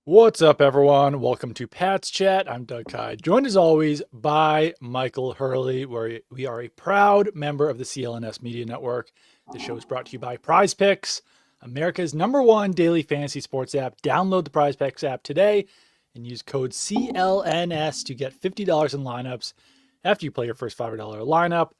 What's up, everyone? Welcome to Pat's Chat. I'm Doug Kyed, joined as always by Michael Hurley, where we are a proud member of the CLNS Media Network. The show is brought to you by Prize Picks, America's #1 daily fantasy sports app. Download the Prize Picks app today and use code CLNS to get $50 in lineups after you play your first $5 lineup.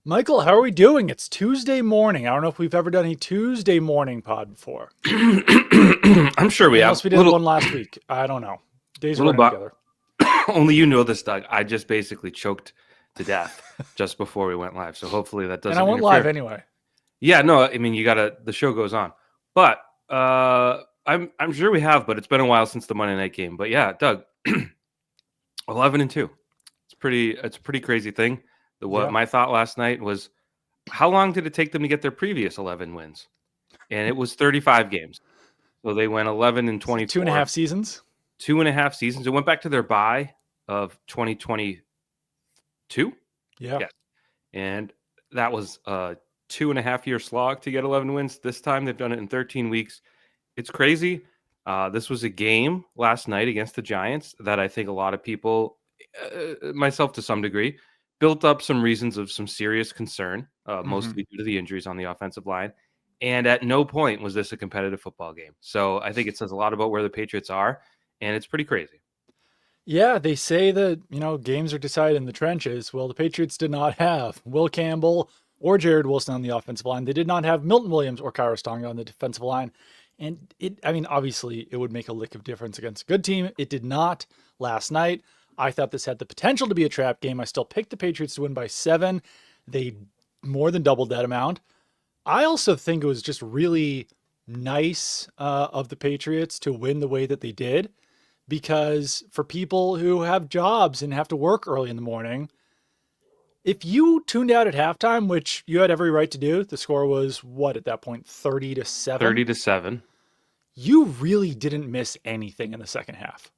Michael, how are we doing? It's Tuesday morning. I don't know if we've ever done a Tuesday morning pod before. I'm sure we Unless have. we did one last week. I don't know. Days are running together. Only you know this, Doug. I just basically choked to death just before we went live. So hopefully that doesn't. And I went live anyway. Yeah, no, I mean the show goes on. But I'm sure we have, but it's been a while since the Monday night game. But yeah, Doug, 11-2. It's a pretty crazy thing. My thought last night was, how long did it take them to get their previous 11 wins? And it was 35 games. So they went 11-24. 2.5 seasons. 2.5 seasons. It went back to their bye of 2022. Yeah. And that was a 2.5-year slog to get 11 wins. This time they've done it in 13 weeks. It's crazy. This was a game last night against the Giants that I think a lot of people, myself to some degree, built up some reasons of some serious concern, mostly due to the injuries on the offensive line. And at no point was this a competitive football game. So I think it says a lot about where the Patriots are, and it's pretty crazy. Yeah, they say that, games are decided in the trenches. Well, the Patriots did not have Will Campbell or Jared Wilson on the offensive line. They did not have Milton Williams or Kyra Stonga on the defensive line. And obviously it would make a lick of difference against a good team. It did not last night. I thought this had the potential to be a trap game. I still picked the Patriots to win by 7. They more than doubled that amount. I also think it was just really nice of the Patriots to win the way that they did, because for people who have jobs and have to work early in the morning, if you tuned out at halftime, which you had every right to do, the score was what at that point, 30-7? 30-7. You really didn't miss anything in the second half.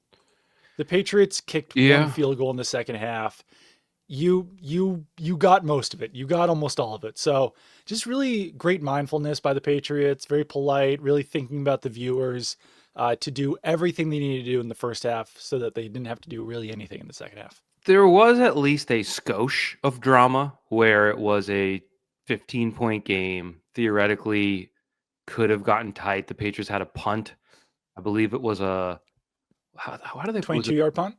The Patriots kicked one field goal in the second half. You got most of it. You got almost all of it. So just really great mindfulness by the Patriots, very polite, really thinking about the viewers to do everything they needed to do in the first half so that they didn't have to do really anything in the second half. There was at least a skosh of drama where it was a 15-point game. Theoretically, could have gotten tight. The Patriots had a punt. I believe it was a... How do they... 22-yard punt?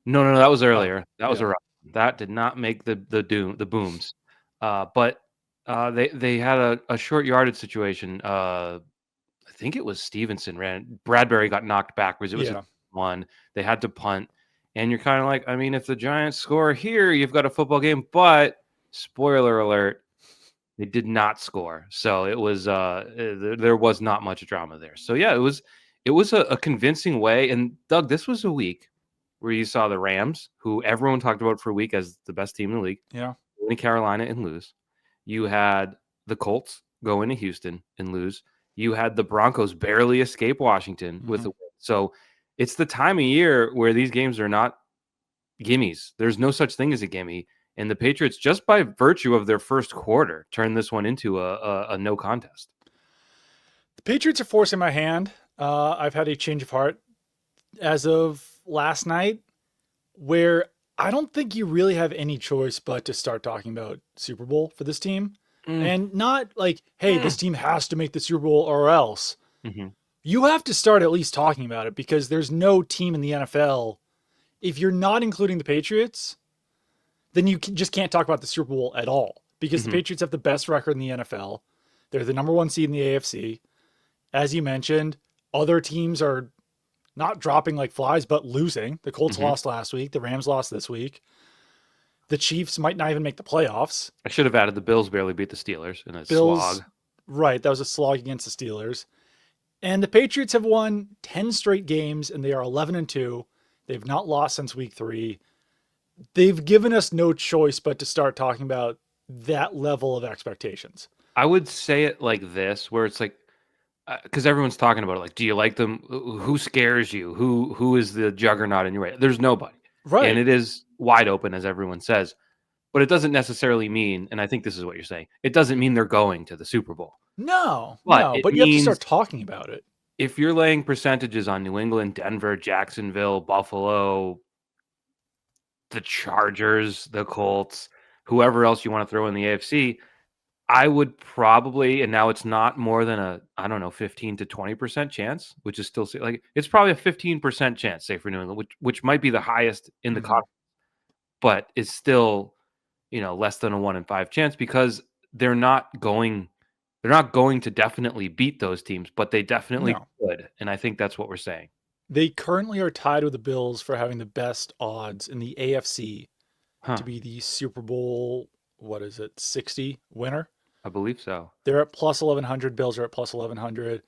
No, that was earlier. That was a run. That did not make the booms. But they had a short yardage situation. I think it was Stevenson ran. Bradbury got knocked backwards. It was a one. They had to punt. And you're kind of like, I mean, if the Giants score here, you've got a football game. But spoiler alert, they did not score. So it was there was not much drama there. So yeah, it was a convincing way. And Doug, this was a week where you saw the Rams, who everyone talked about for a week as the best team in the league, go into Carolina and lose. You had the Colts go into Houston and lose. You had the Broncos barely escape Washington with a win. So it's the time of year where these games are not gimmies. There's no such thing as a gimme. And the Patriots, just by virtue of their first quarter, turned this one into a no contest. The Patriots are forcing my hand. I've had a change of heart as of last night, where I don't think you really have any choice but to start talking about Super Bowl for this team. And not like, hey, this team has to make the Super Bowl or else. You have to start at least talking about it, because there's no team in the NFL. If you're not including the Patriots, then you just can't talk about the Super Bowl at all, because the Patriots have the best record in the NFL. They're the #1 seed in the AFC. As you mentioned, other teams are not dropping like flies, but losing. The Colts lost last week. The Rams lost this week. The Chiefs might not even make the playoffs. I should have added the Bills barely beat the Steelers in a slog. Right, that was a slog against the Steelers. And the Patriots have won 10 straight games, and they are 11-2. They've not lost since week 3. They've given us no choice but to start talking about that level of expectations. I would say it like this, where it's like, because everyone's talking about it, like, do you like them? Who scares you? Who is the juggernaut in your way? There's nobody. Right. And it is wide open, as everyone says. But it doesn't necessarily mean, and I think this is what you're saying, it doesn't mean they're going to the Super Bowl. No, but you have to start talking about it. if you're laying percentages on New England, Denver, Jacksonville, Buffalo, the Chargers, the Colts, whoever else you want to throw in the AFC, I would probably, and now it's not more than a, I don't know, 15 to 20% chance, which is still like, it's probably a 15% chance, say for New England, which might be the highest in the conference, but it's still, less than a 1 in 5 chance because they're not going to definitely beat those teams, but they definitely No. could. And I think that's what we're saying. They currently are tied with the Bills for having the best odds in the AFC Huh. to be the Super Bowl, 60 winner. I believe so. They're at plus 1100. Bills are at plus 1100.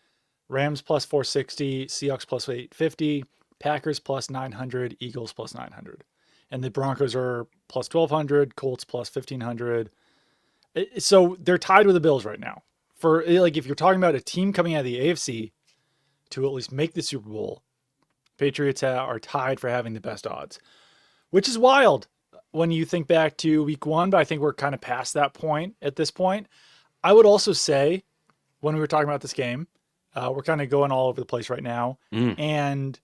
Rams plus 460. Seahawks plus 850. Packers plus 900. Eagles plus 900. And the Broncos are plus 1200. Colts plus 1500. So they're tied with the Bills right now. For like, if you're talking about a team coming out of the AFC to at least make the Super Bowl, Patriots are tied for having the best odds, which is wild when you think back to week 1, but I think we're kind of past that point at this point. I would also say when we were talking about this game, we're kind of going all over the place right now. And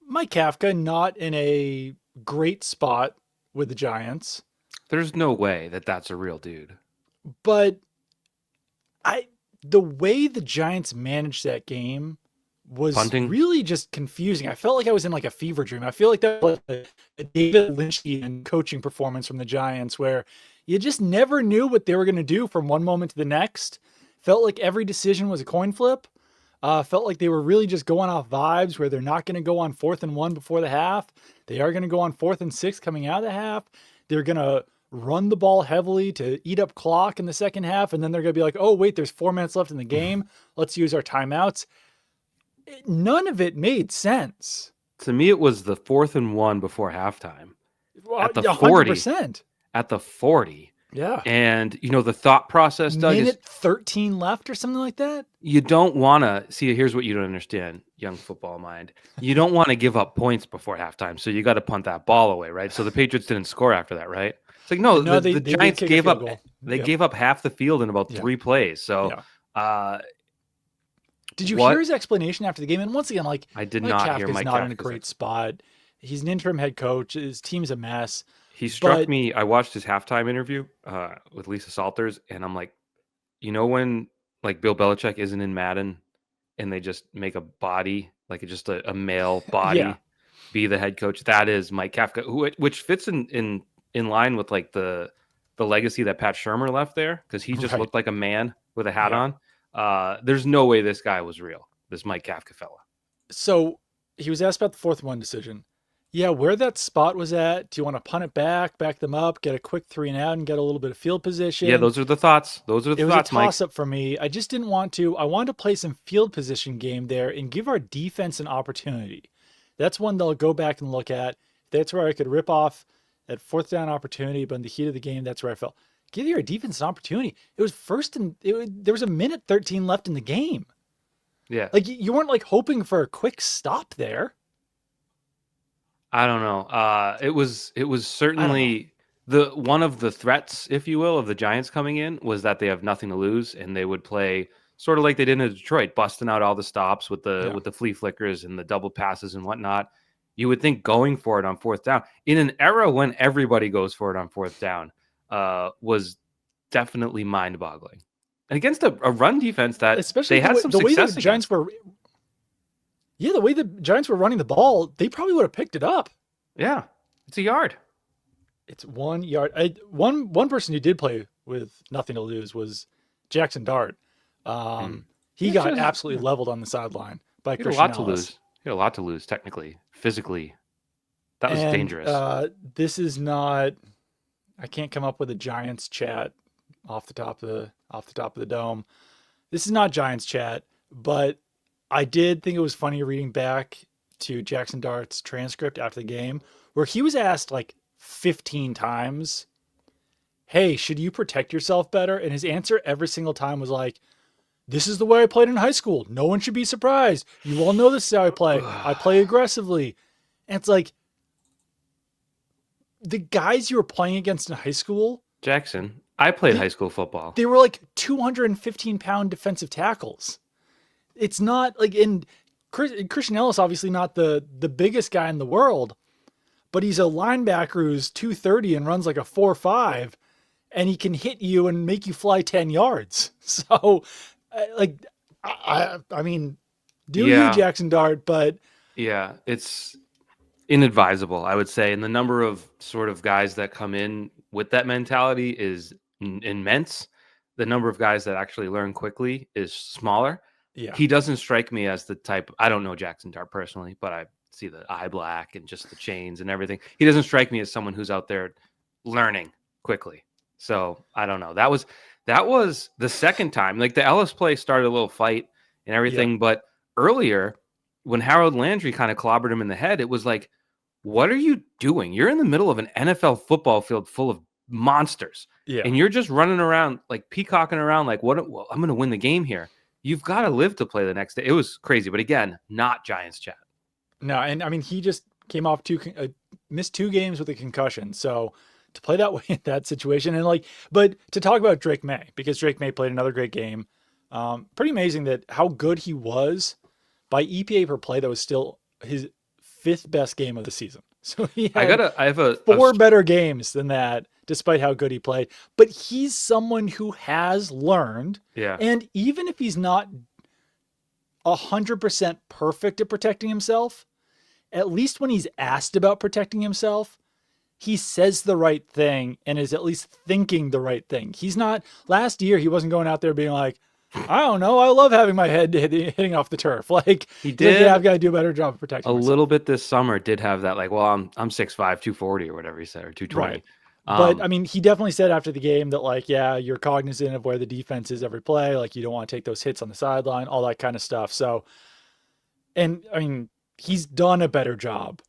Mike Kafka, not in a great spot with the Giants. There's no way that that's a real dude. But the way the Giants managed that game was Punting. Really just confusing. I felt like I was in like a fever dream. I feel like that was a David Lynchian coaching performance from the Giants where you just never knew what they were going to do from one moment to the next. Felt like every decision was a coin flip. Felt like they were really just going off vibes where they're not going to go on 4th and 1 before the half. They are going to go on 4th and 6 coming out of the half. They're going to run the ball heavily to eat up clock in the second half. And then they're going to be like, oh, wait, there's 4 minutes left in the game. Let's use our timeouts. None of it made sense. To me, it was the 4th and 1 before halftime. At the 40. 100%. At the 40. Yeah. And, the thought process, Doug, minute 13 left or something like that. You don't want to see. Here's what you don't understand, young football mind. You don't want to give up points before halftime, so you got to punt that ball away, right? So the Patriots didn't score after that, right? It's like no, the Giants gave up. They gave up half the field in about 3 plays. So, did you hear his explanation after the game? And once again, like I did not hear Mike Kafka's not in a great spot. He's an interim head coach. His team's a mess. He struck me. I watched his halftime interview with Lisa Salters, and I'm like, when like Bill Belichick isn't in Madden, and they just make a body, like just a male body, be the head coach. That is Mike Kafka, which fits in line with like the legacy that Pat Shurmur left there, because he just looked like a man with a hat on. There's no way this guy was real, this Mike Kafka fella. So he was asked about the 4th and 1 decision. Yeah, where that spot was at, do you want to punt it back them up, get a quick 3 and out, and get a little bit of field position? Yeah, those are the thoughts. It was a toss-up for me. I just didn't want to. I wanted to play some field position game there and give our defense an opportunity. That's one they'll go back and look at. That's where I could rip off that 4th down opportunity, but in the heat of the game, that's where I felt. Give your defense an opportunity. It was there was a minute 13 left in the game. Yeah. Like, you weren't like hoping for a quick stop there. I don't know. It was certainly one of the threats, if you will, of the Giants coming in was that they have nothing to lose, and they would play sort of like they did in Detroit, busting out all the stops with the flea flickers and the double passes and whatnot. You would think going for it on 4th down in an era when everybody goes for it on 4th down was definitely mind-boggling. And against a run defense that especially they had some success the Giants were. Yeah, the way the Giants were running the ball, they probably would have picked it up. Yeah, it's a yard. It's 1 yard. One person who did play with nothing to lose was Jackson Dart. He got absolutely leveled on the sideline by Christian Ellis. He had a lot to lose, technically, physically. That was dangerous. This is not. I can't come up with a Giants chat off the top of the dome. This is not Giants chat, but I did think it was funny reading back to Jackson Dart's transcript after the game, where he was asked like 15 times, hey, should you protect yourself better? And his answer every single time was like, this is the way I played in high school. No one should be surprised. You all know this is how I play. I play aggressively. And it's like, the guys you were playing against in high school. Jackson, I played high school football. They were like 215-pound defensive tackles. it's not like Christian Ellis, obviously not the biggest guy in the world, but he's a linebacker who's 230 and runs like a 4.5, and he can hit you and make you fly 10 yards. So, like, I mean, do you, Yeah, Jackson Dart? But yeah, it's inadvisable, I would say, and the number of sort of guys that come in with that mentality is immense. The number of guys that actually learn quickly is smaller. yeah, He doesn't strike me as the type. I don't know Jackson Dart personally, but I see the eye black and just the chains and everything. He doesn't strike me as someone who's out there learning quickly. So I don't know. That was the second time. Like the Ellis play started a little fight and yeah, everything, but earlier when Harold Landry kind of clobbered him in the head, it was like, what are you doing? You're in the middle of an NFL football field full of monsters, yeah. and you're just running around like peacocking around like, what? Well, I'm going to win the game here. You've got to live to play the next day. It was crazy, but again, not Giants chat. No, and I mean, he just came off missed 2 games with a concussion. So to play that way in that situation, and like, but to talk about Drake Maye, because Drake Maye played another great game. Pretty amazing that how good he was by EPA per play. That was still his 5th best game of the season. So he had I have a 4 better games than that, despite how good he played. But he's someone who has learned, yeah. and even if he's not 100% perfect at protecting himself, at least when he's asked about protecting himself, he says the right thing and is at least thinking the right thing. He's not, last year, he wasn't going out there being like, I don't know, I love having my head hitting off the turf. Like, He he's like, yeah, did I've got to do a better job of a protecting myself. little bit this summer. Did have that like, well, I'm 6'5", 240 or whatever he said, or 220. Right. But I mean, he definitely said after the game that, like, yeah, you're cognizant of where the defense is every play. Like, you don't want to take those hits on the sideline, all that kind of stuff. So, and I mean, he's done a better job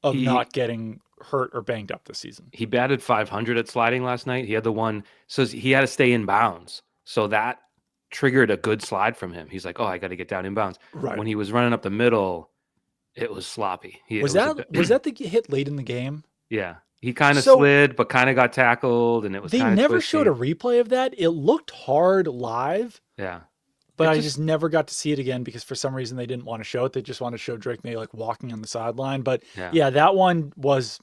of he not getting hurt or banged up this season. he batted 500 at sliding last night. He had the one, so he had to stay in bounds. So that triggered a good slide from him. He's like, oh, I got to get down in bounds. Right. When he was running up the middle, it was sloppy. Was that the hit late in the game? Yeah. He kind of So slid, but kind of got tackled, and it was they kind of never showed twisty. a replay of that. It looked hard live, Yeah. but It I just just never got to see it again because for some reason they didn't want to show it. They just wanted to show Drake May like walking on the sideline. But yeah. yeah, that one was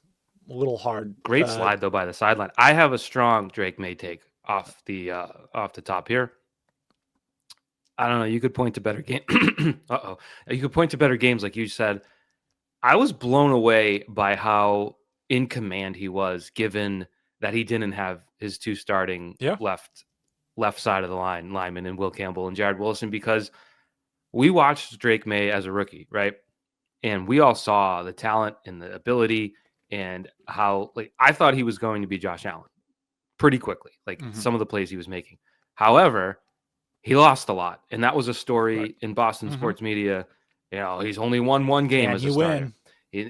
a little hard. Great slide though by the sideline. I have a strong Drake Maye take off the top here. I don't know. You could point to better game. You could point to better games, like you said. I was blown away by how in command he was, given that he didn't have his 2 starting Yeah. left side of the linemen in Will Campbell and Jared Wilson, because we watched Drake Maye as a rookie, right? And we all saw the talent and the ability and how, like, I thought he was going to be Josh Allen pretty quickly, like some of the plays he was making. However, he lost a lot, and that was a story in Boston sports media. You know, he's only won 1 game Can as he a starter. win?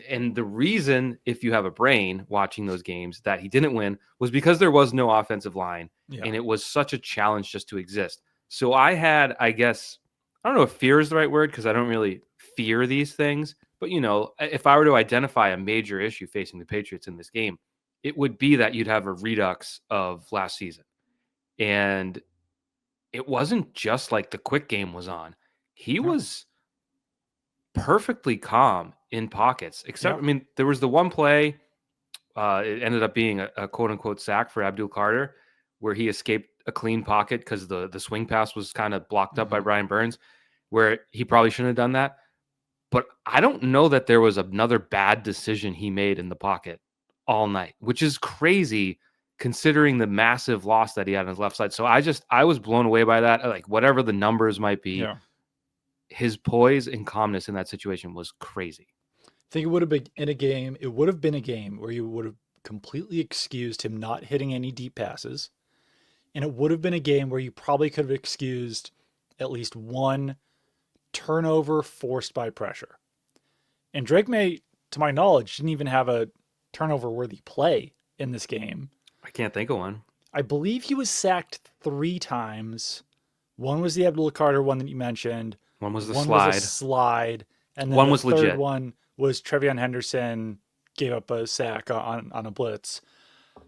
And the reason, if you have a brain watching those games, that he didn't win was because there was no offensive line, Yeah. and it was such a challenge just to exist. So I had, I guess, I don't know if fear is the right word, because I don't really fear these things. But, you know, if I were to identify a major issue facing the Patriots in this game, it would be that you'd have a redux of last season. And it wasn't just like the quick game was on. He was perfectly calm in pockets, except, I mean, there was the one play, it ended up being a quote unquote sack for Abdul Carter, where he escaped a clean pocket because the swing pass was kind of blocked up by Brian Burns, where he probably shouldn't have done that. But I don't know that there was another bad decision he made in the pocket all night, which is crazy considering the massive loss that he had on his left side. So I was blown away by that. Like, whatever the numbers might be, his poise and calmness in that situation was crazy. I think it would have been in a game. It would have been a game where you would have completely excused him not hitting any deep passes. And it would have been a game where you probably could have excused at least 1 turnover forced by pressure. And Drake Maye, to my knowledge, didn't even have a turnover worthy play in this game. I can't think of one. I believe he was sacked 3 times. One was the Abdul Carter one that you mentioned. One was the one slide. was a slide. And then One the was third legit. one was Trevion Henderson gave up a sack on a blitz,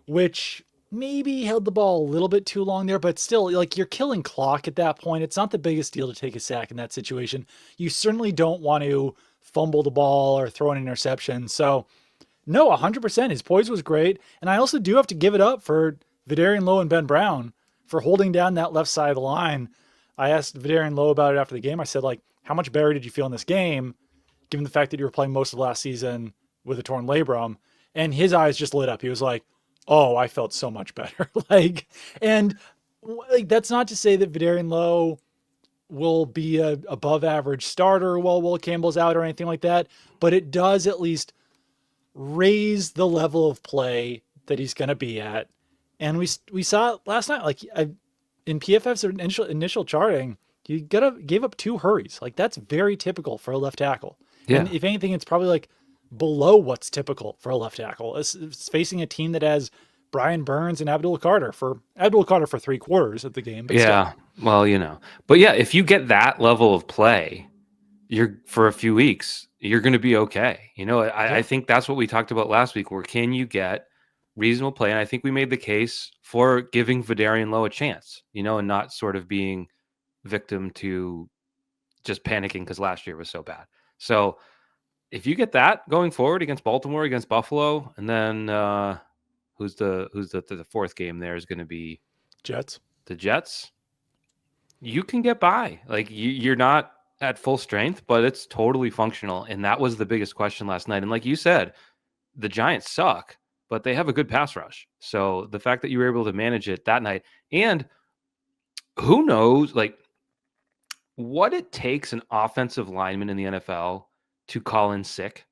which maybe held the ball a little bit too long there, but still, like, you're killing clock at that point. It's not the biggest deal to take a sack in that situation. You certainly don't want to fumble the ball or throw an interception. So, no, 100%. His poise was great. And I also do have to give it up for Vederian, Lowe, and Ben Brown for holding down that left side of the line. I asked Vederian Lowe about it after the game. I said, like, how much better did you feel in this game, given the fact that you were playing most of last season with a torn labrum? And his eyes just lit up. He was like, oh, I felt so much better. And like, that's not to say that Vederian Lowe will be a above average starter while Will Campbell's out or anything like that, but it does at least raise the level of play that he's going to be at. And we saw it last night, like in PFF's initial charting, you gave up 2 hurries. Like, that's very typical for a left tackle. Yeah. And if anything, it's probably like below what's typical for a left tackle. It's facing a team that has Brian Burns and Abdul Carter for 3/4 of the game. But yeah. still. Well, but yeah, if you get that level of play, you're for a few weeks, you're going to be okay. I think that's what we talked about last week, where can you get reasonable play? And I think we made the case for giving Vederian Lowe a chance, and not sort of being victim to just panicking because last year was so bad. So if you get that going forward against Baltimore, against Buffalo, and then who's the fourth game there is going to be Jets. The Jets, you can get by. Like, you're not at full strength, but it's totally functional. And that was the biggest question last night. And like you said, the Giants suck, but they have a good pass rush. So the fact that you were able to manage it that night, and who knows, like, what it takes an offensive lineman in the NFL to call in sick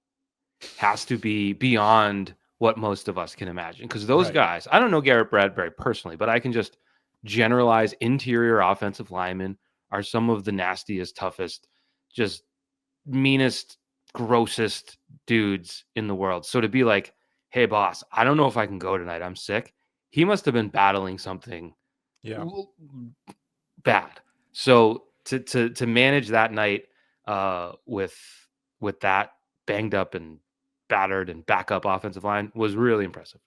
has to be beyond what most of us can imagine. Because those guys, I don't know Garrett Bradbury personally, but I can just generalize interior offensive linemen are some of the nastiest, toughest, just meanest, grossest dudes in the world. So to be like, hey, boss, I don't know if I can go tonight, I'm sick. He must have been battling something bad. So to manage that night with that banged up and battered and backup offensive line was really impressive.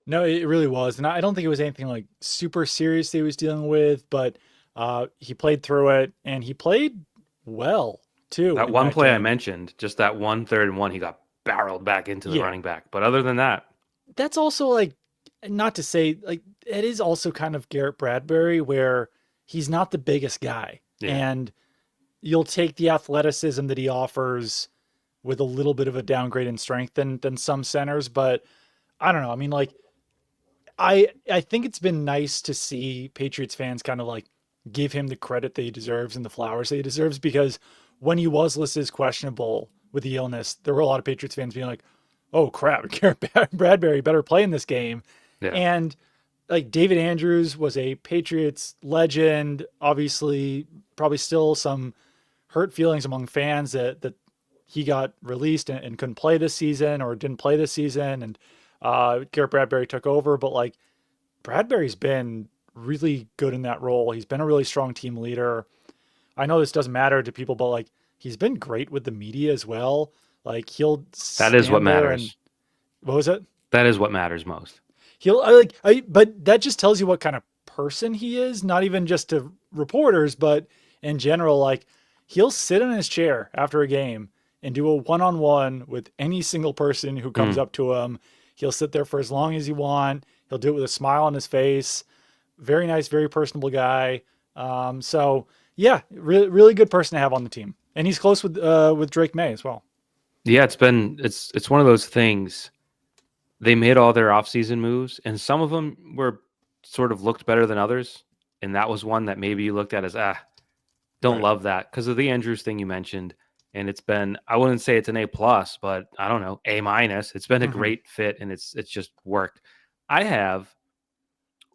No, it really was. And I don't think it was anything like super serious that he was dealing with, but he played through it and he played well too. That one play I mentioned, just that 1 3rd and 1, he got barreled back into the running back. But other than that, that's also like, not to say, like, it is also kind of Garrett Bradbury where he's not the biggest guy. And you'll take the athleticism that he offers with a little bit of a downgrade in strength than some centers. But I don't know. I mean, like, I think it's been nice to see Patriots fans kind of like give him the credit that he deserves and the flowers that he deserves, because when he was listed as questionable with the illness, there were a lot of Patriots fans being like, oh crap, Garrett Bradbury better play in this game. And like, David Andrews was a Patriots legend, obviously probably still some hurt feelings among fans that he got released and couldn't play this season or didn't play this season. And Garrett Bradbury took over, but like, Bradbury's been really good in that role. He's been a really strong team leader. I know this doesn't matter to people, but like, he's been great with the media as well. Like, that is what matters. What was it? That is what matters most. But that just tells you what kind of person he is, not even just to reporters, but in general. Like, he'll sit in his chair after a game and do a one-on-one with any single person who comes up to him. He'll sit there for as long as you want. He'll do it with a smile on his face. Very nice, very personable guy. So yeah, really, really good person to have on the team. And he's close with Drake Maye as well. Yeah, it's one of those things. They made all their offseason moves, and some of them were sort of looked better than others. And that was one that maybe you looked at as, don't love that because of the Andrews thing you mentioned. And it's been, I wouldn't say it's an A+, but I don't know, A-. It's been a great fit, and it's just worked. I have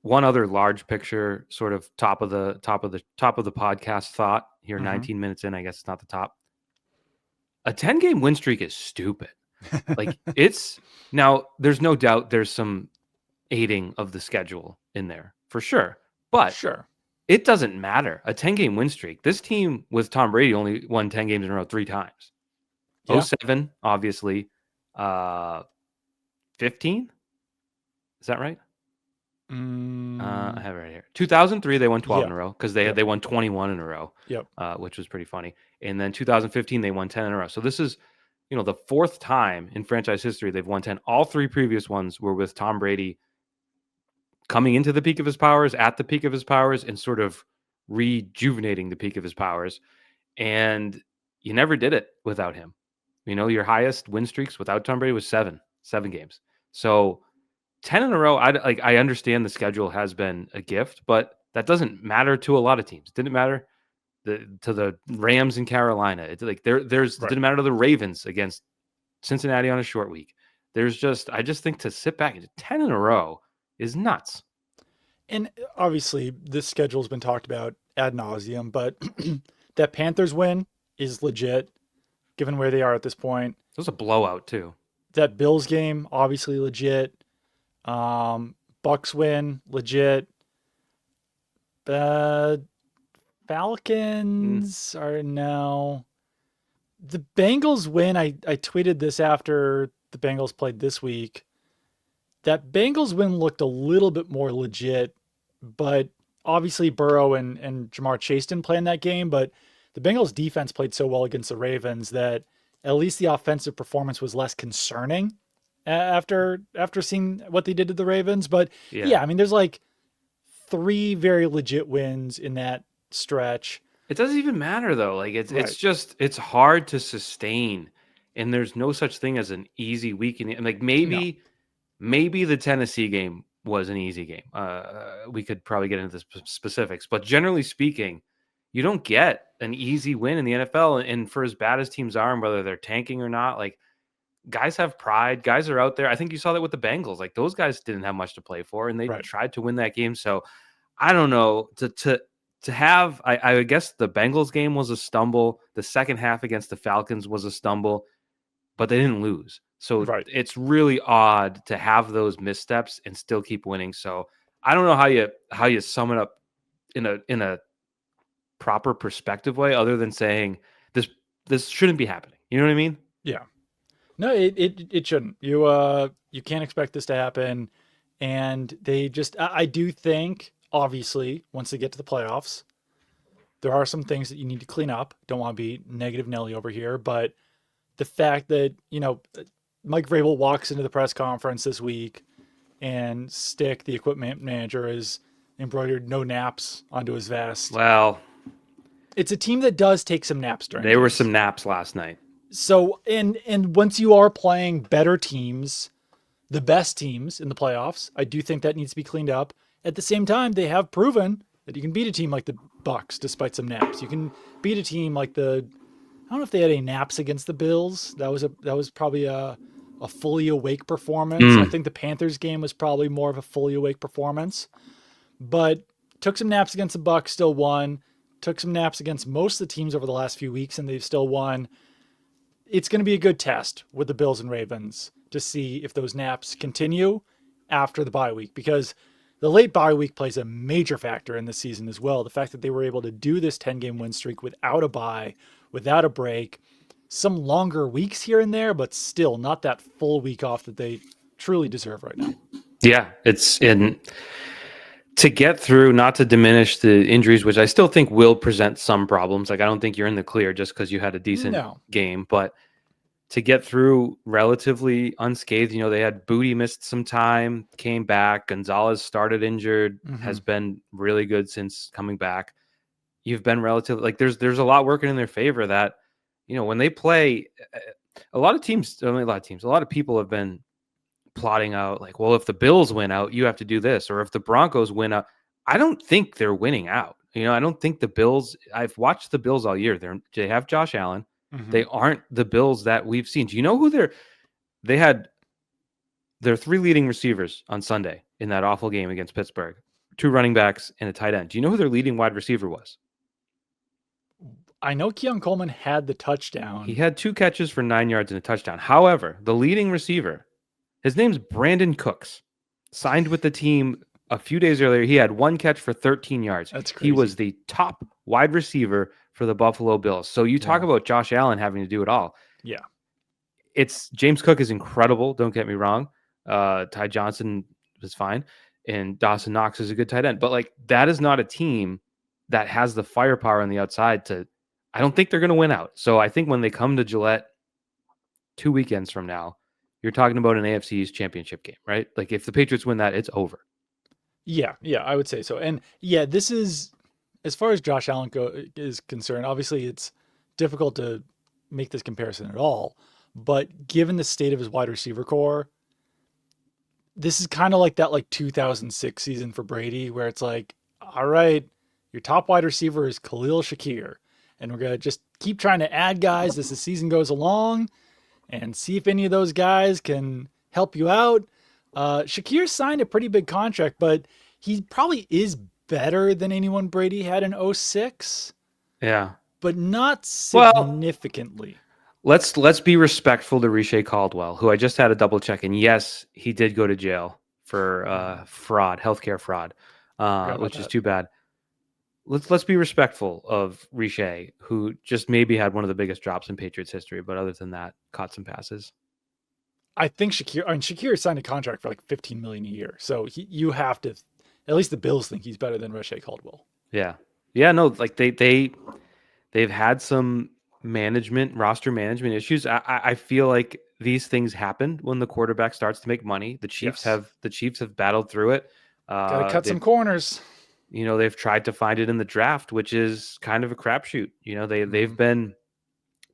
one other large picture, sort of top of the podcast thought here. 19 minutes in, I guess it's not the top. A 10-game win streak is stupid. Like, it's now, there's no doubt there's some aiding of the schedule in there for sure, but it doesn't matter. A 10-game win streak. This team with Tom Brady only won 10 games in a row 3 times. 07, obviously. 15. Is that right? I have it right here. 2003, they won 12 Yeah. in a row because they won 21 in a row, Yep. which was pretty funny. And then 2015, they won 10 in a row. So this is, the fourth time in franchise history they've won 10. All three previous ones were with Tom Brady coming into the peak of his powers, at the peak of his powers, and sort of rejuvenating the peak of his powers. And you never did it without him. Your highest win streaks without Tom Brady was seven games. So 10 in a row, I understand the schedule has been a gift, but that doesn't matter to a lot of teams. It didn't matter to the Rams in Carolina. It didn't matter to the Ravens against Cincinnati on a short week. I just think to sit back at 10 in a row is nuts. And obviously, this schedule's been talked about ad nauseum, but that Panthers win is legit, given where they are at this point. It was a blowout too. That Bills game, obviously legit. Bucks win, legit. Falcons are now. The Bengals win. I tweeted this after the Bengals played this week. That Bengals win looked a little bit more legit, but obviously Burrow and Jamar Chase didn't play in that game, but the Bengals defense played so well against the Ravens that at least the offensive performance was less concerning after seeing what they did to the Ravens. But yeah, I mean, there's like 3 very legit wins in that stretch. It doesn't even matter though. Like it's hard to sustain, and there's no such thing as an easy week. And like maybe the Tennessee game was an easy game. We could probably get into the specifics, but generally speaking, you don't get an easy win in the NFL. And for as bad as teams are, and whether they're tanking or not, like guys have pride. Guys are out there. I think you saw that with the Bengals. Like those guys didn't have much to play for, and they tried to win that game. So I don't know to have. I guess the Bengals game was a stumble. The second half against the Falcons was a stumble, but they didn't lose. So it's really odd to have those missteps and still keep winning. So I don't know how you sum it up in a proper perspective way, other than saying this shouldn't be happening. You know what I mean? Yeah. No, it shouldn't. You can't expect this to happen. And I do think, obviously, once they get to the playoffs, there are some things that you need to clean up. Don't want to be negative Nelly over here, but the fact that, Mike Vrabel walks into the press conference this week and Stick, the equipment manager, has embroidered no naps onto his vest. Well, it's a team that does take some naps during. There were some naps last night. So, and once you are playing better teams, the best teams in the playoffs, I do think that needs to be cleaned up. At the same time, they have proven that you can beat a team like the Bucks despite some naps. You can beat a team like I don't know if they had any naps against the Bills. That was probably a fully awake performance. I think the Panthers game was probably more of a fully awake performance. But took some naps against the Bucks, still won. Took some naps against most of the teams over the last few weeks, and they've still won. It's going to be a good test with the Bills and Ravens to see if those naps continue after the bye week, because the late bye week plays a major factor in this season as well. The fact that they were able to do this 10-game win streak without a bye, without a break, some longer weeks here and there, but still not that full week off that they truly deserve right now. Yeah, it's in to get through, not to diminish the injuries, which I still think will present some problems. Like I don't think you're in the clear just because you had a decent game, but to get through relatively unscathed, they had Booty missed some time, came back. Gonzalez started injured, has been really good since coming back. You've been relatively like there's a lot working in their favor that, when they play, a lot of people have been plotting out like, well, if the Bills win out, you have to do this, or if the Broncos win out. I don't think they're winning out. I don't think the Bills. I've watched the Bills all year. They have Josh Allen. They aren't the Bills that we've seen. Do you know who they had their 3 leading receivers on Sunday in that awful game against Pittsburgh? 2 running backs and a tight end. Do you know who their leading wide receiver was? I know Keon Coleman had the touchdown. He had 2 catches for 9 yards and a touchdown. However, the leading receiver, his name's Brandon Cooks, signed with the team a few days earlier. He had 1 catch for 13 yards. That's crazy. He was the top wide receiver for the Buffalo Bills. So you talk about Josh Allen having to do it all. Yeah. James Cook is incredible. Don't get me wrong. Ty Johnson was fine. and Dawson Knox is a good tight end. But like that is not a team that has the firepower on the outside to. I don't think they're going to win out. So I think when they come to Gillette 2 weekends from now, you're talking about an AFC East championship game, right? Like if the Patriots win that, it's over. Yeah, I would say so. And yeah, this is as far as Josh Allen is concerned. Obviously, it's difficult to make this comparison at all. But given the state of his wide receiver core, this is kind of like that 2006 season for Brady, where it's like, all right, your top wide receiver is Khalil Shakir, and we're gonna just keep trying to add guys as the season goes along, and see if any of those guys can help you out. Shakir signed a pretty big contract, but he probably is better than anyone Brady had in '06, Yeah. but not Well, significantly. let's be respectful to Riche Caldwell, who I just had a double check, and yes, he did go to jail for fraud, healthcare fraud, Forgot about which is that. too bad. Let's be respectful of Riche, who just maybe had one of the biggest drops in Patriots history, but other than that, caught some passes. I think Shakir signed a contract for like 15 million a year. So you have to, at least the Bills think he's better than Rashay Caldwell. Yeah. Yeah, no, like they've had some roster management issues. I feel like these things happen when the quarterback starts to make money. The Chiefs have battled through it. Got to cut some corners. They've tried to find it in the draft, which is kind of a crapshoot. They've been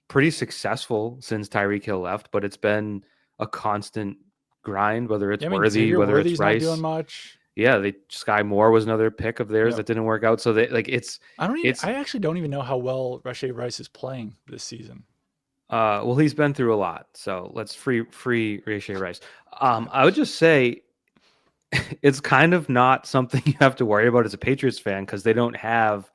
pretty successful since Tyreek Hill left, but it's been a constant grind, whether it's Worthy, whether Worthy's it's Rice. Not doing much. Yeah, Sky Moore was another pick of theirs that didn't work out. So I actually don't even know how well Rashee Rice is playing this season. Well, he's been through a lot, so let's free Rashee Rice. I would just say it's kind of not something you have to worry about as a Patriots fan because they don't have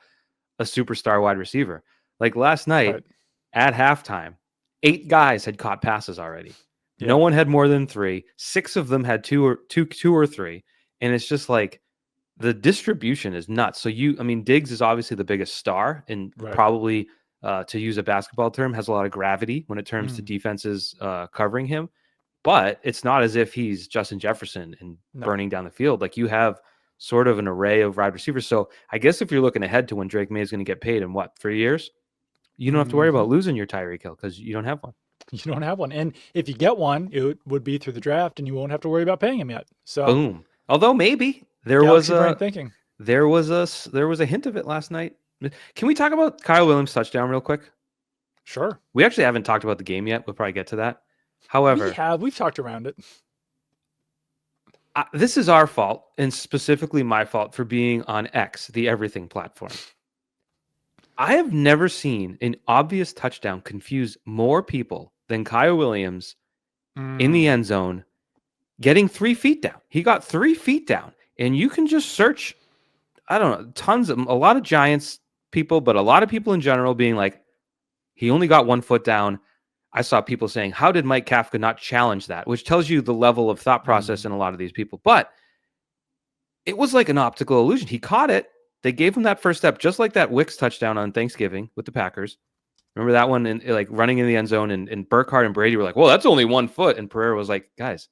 a superstar wide receiver. Like last night at halftime, 8 guys had caught passes already. Yeah. No one had more than 3. 6 of them had two or three, and it's just like the distribution is nuts. So Diggs is obviously the biggest star and probably. To use a basketball term, has a lot of gravity when it comes to defenses covering him. But it's not as if he's Justin Jefferson and burning down the field. Like you have sort of an array of wide receivers. So I guess if you're looking ahead to when Drake Maye is going to get paid in 3 years, you don't have to worry about losing your Tyreek Hill because you don't have one. You don't have one. And if you get one, it would be through the draft and you won't have to worry about paying him yet. So boom. Although maybe there was a hint of it last night. Can we talk about Kyle Williams' touchdown real quick? Sure. We actually haven't talked about the game yet. We'll probably get to that. However, we've talked around it. This is our fault, and specifically my fault for being on X, the everything platform. I have never seen an obvious touchdown confuse more people than Kyle Williams in the end zone getting 3 feet down. He got 3 feet down, and you can just search, I don't know, a lot of Giants people, but a lot of people in general being like, he only got 1 foot down. I saw people saying, how did Mike Kafka not challenge that? Which tells you the level of thought process in a lot of these people. But it was like an optical illusion. He caught it. They gave him that first step, just like that Wicks touchdown on Thanksgiving with the Packers. Remember that one? And like running in the end zone, and Burkhardt and Brady were like, well, that's only 1 foot. And Pereira was like, guys,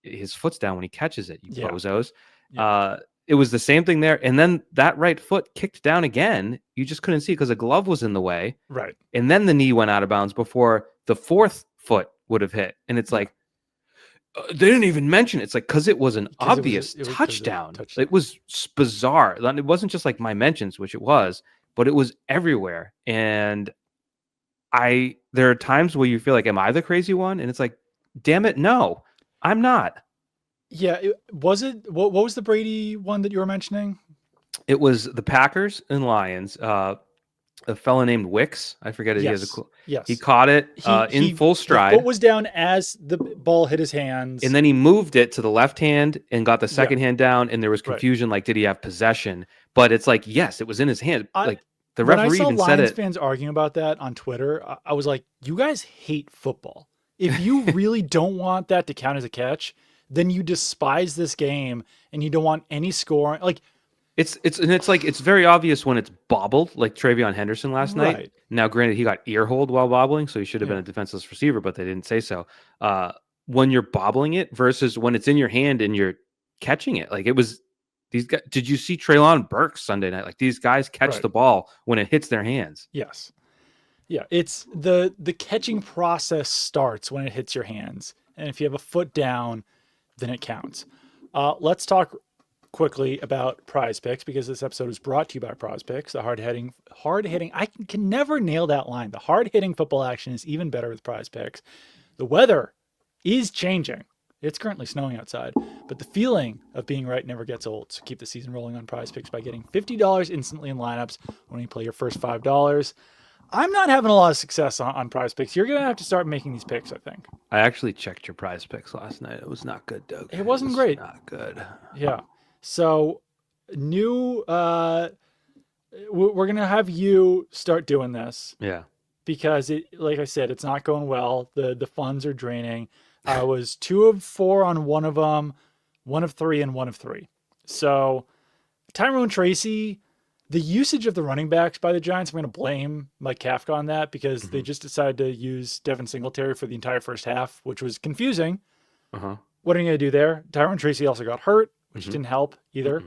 his foot's down when he catches it, you bozos. Yeah. It was the same thing there. And then that right foot kicked down again. You just couldn't see because a glove was in the way. Right. And then the knee went out of bounds before the 4th foot would have hit. And it's like, they didn't even mention it. It's like, because it was an obvious touchdown. It was bizarre. It wasn't just like my mentions, which it was, but it was everywhere. And there are times where you feel like, am I the crazy one? And it's like, damn it, no, I'm not. Yeah, what was the Brady one that you were mentioning? It was the Packers and Lions. A fella named Wicks, I forget it. Yes. He caught it in full stride. His foot was down as the ball hit his hands, and then he moved it to the left hand and got the second hand down. And there was confusion, like, did he have possession? But it's like, yes, it was in his hand. Like the referee even said it. When I saw Lions fans arguing about that on Twitter, I was like, you guys hate football. If you really don't want that to count as a catch, then you despise this game and you don't want any scoring. Like it's very obvious when it's bobbled, like Travion Henderson last night. Now, granted, he got ear hold while bobbling, so he should have been a defenseless receiver, but they didn't say so. When you're bobbling it versus when it's in your hand and you're catching it. Like it was these guys. Did you see Treylon Burks Sunday night? Like these guys catch the ball when it hits their hands. Yes. Yeah, it's the catching process starts when it hits your hands, and if you have a foot down, then it counts. Let's talk quickly about Prize Picks because this episode is brought to you by Prize Picks. The hard hitting. I can never nail that line. The hard hitting football action is even better with Prize Picks. The weather is changing. It's currently snowing outside, but the feeling of being right never gets old. So keep the season rolling on Prize Picks by getting $50 instantly in lineups when you play your first $5. I'm not having a lot of success on Prize Picks. You're going to have to start making these picks, I think. I actually checked your Prize Picks last night. It was not good, Doug. It wasn't great. Not good. Yeah. So we're going to have you start doing this. Yeah. Because like I said, it's not going well. The funds are draining. I was 2 of 4 on one of them, 1 of 3 and 1 of 3. So Tyrone Tracy, the usage of the running backs by the Giants, I'm going to blame Mike Kafka on that because they just decided to use Devin Singletary for the entire first half, which was confusing. Uh-huh. What are you going to do there? Tyrone Tracy also got hurt, which didn't help either.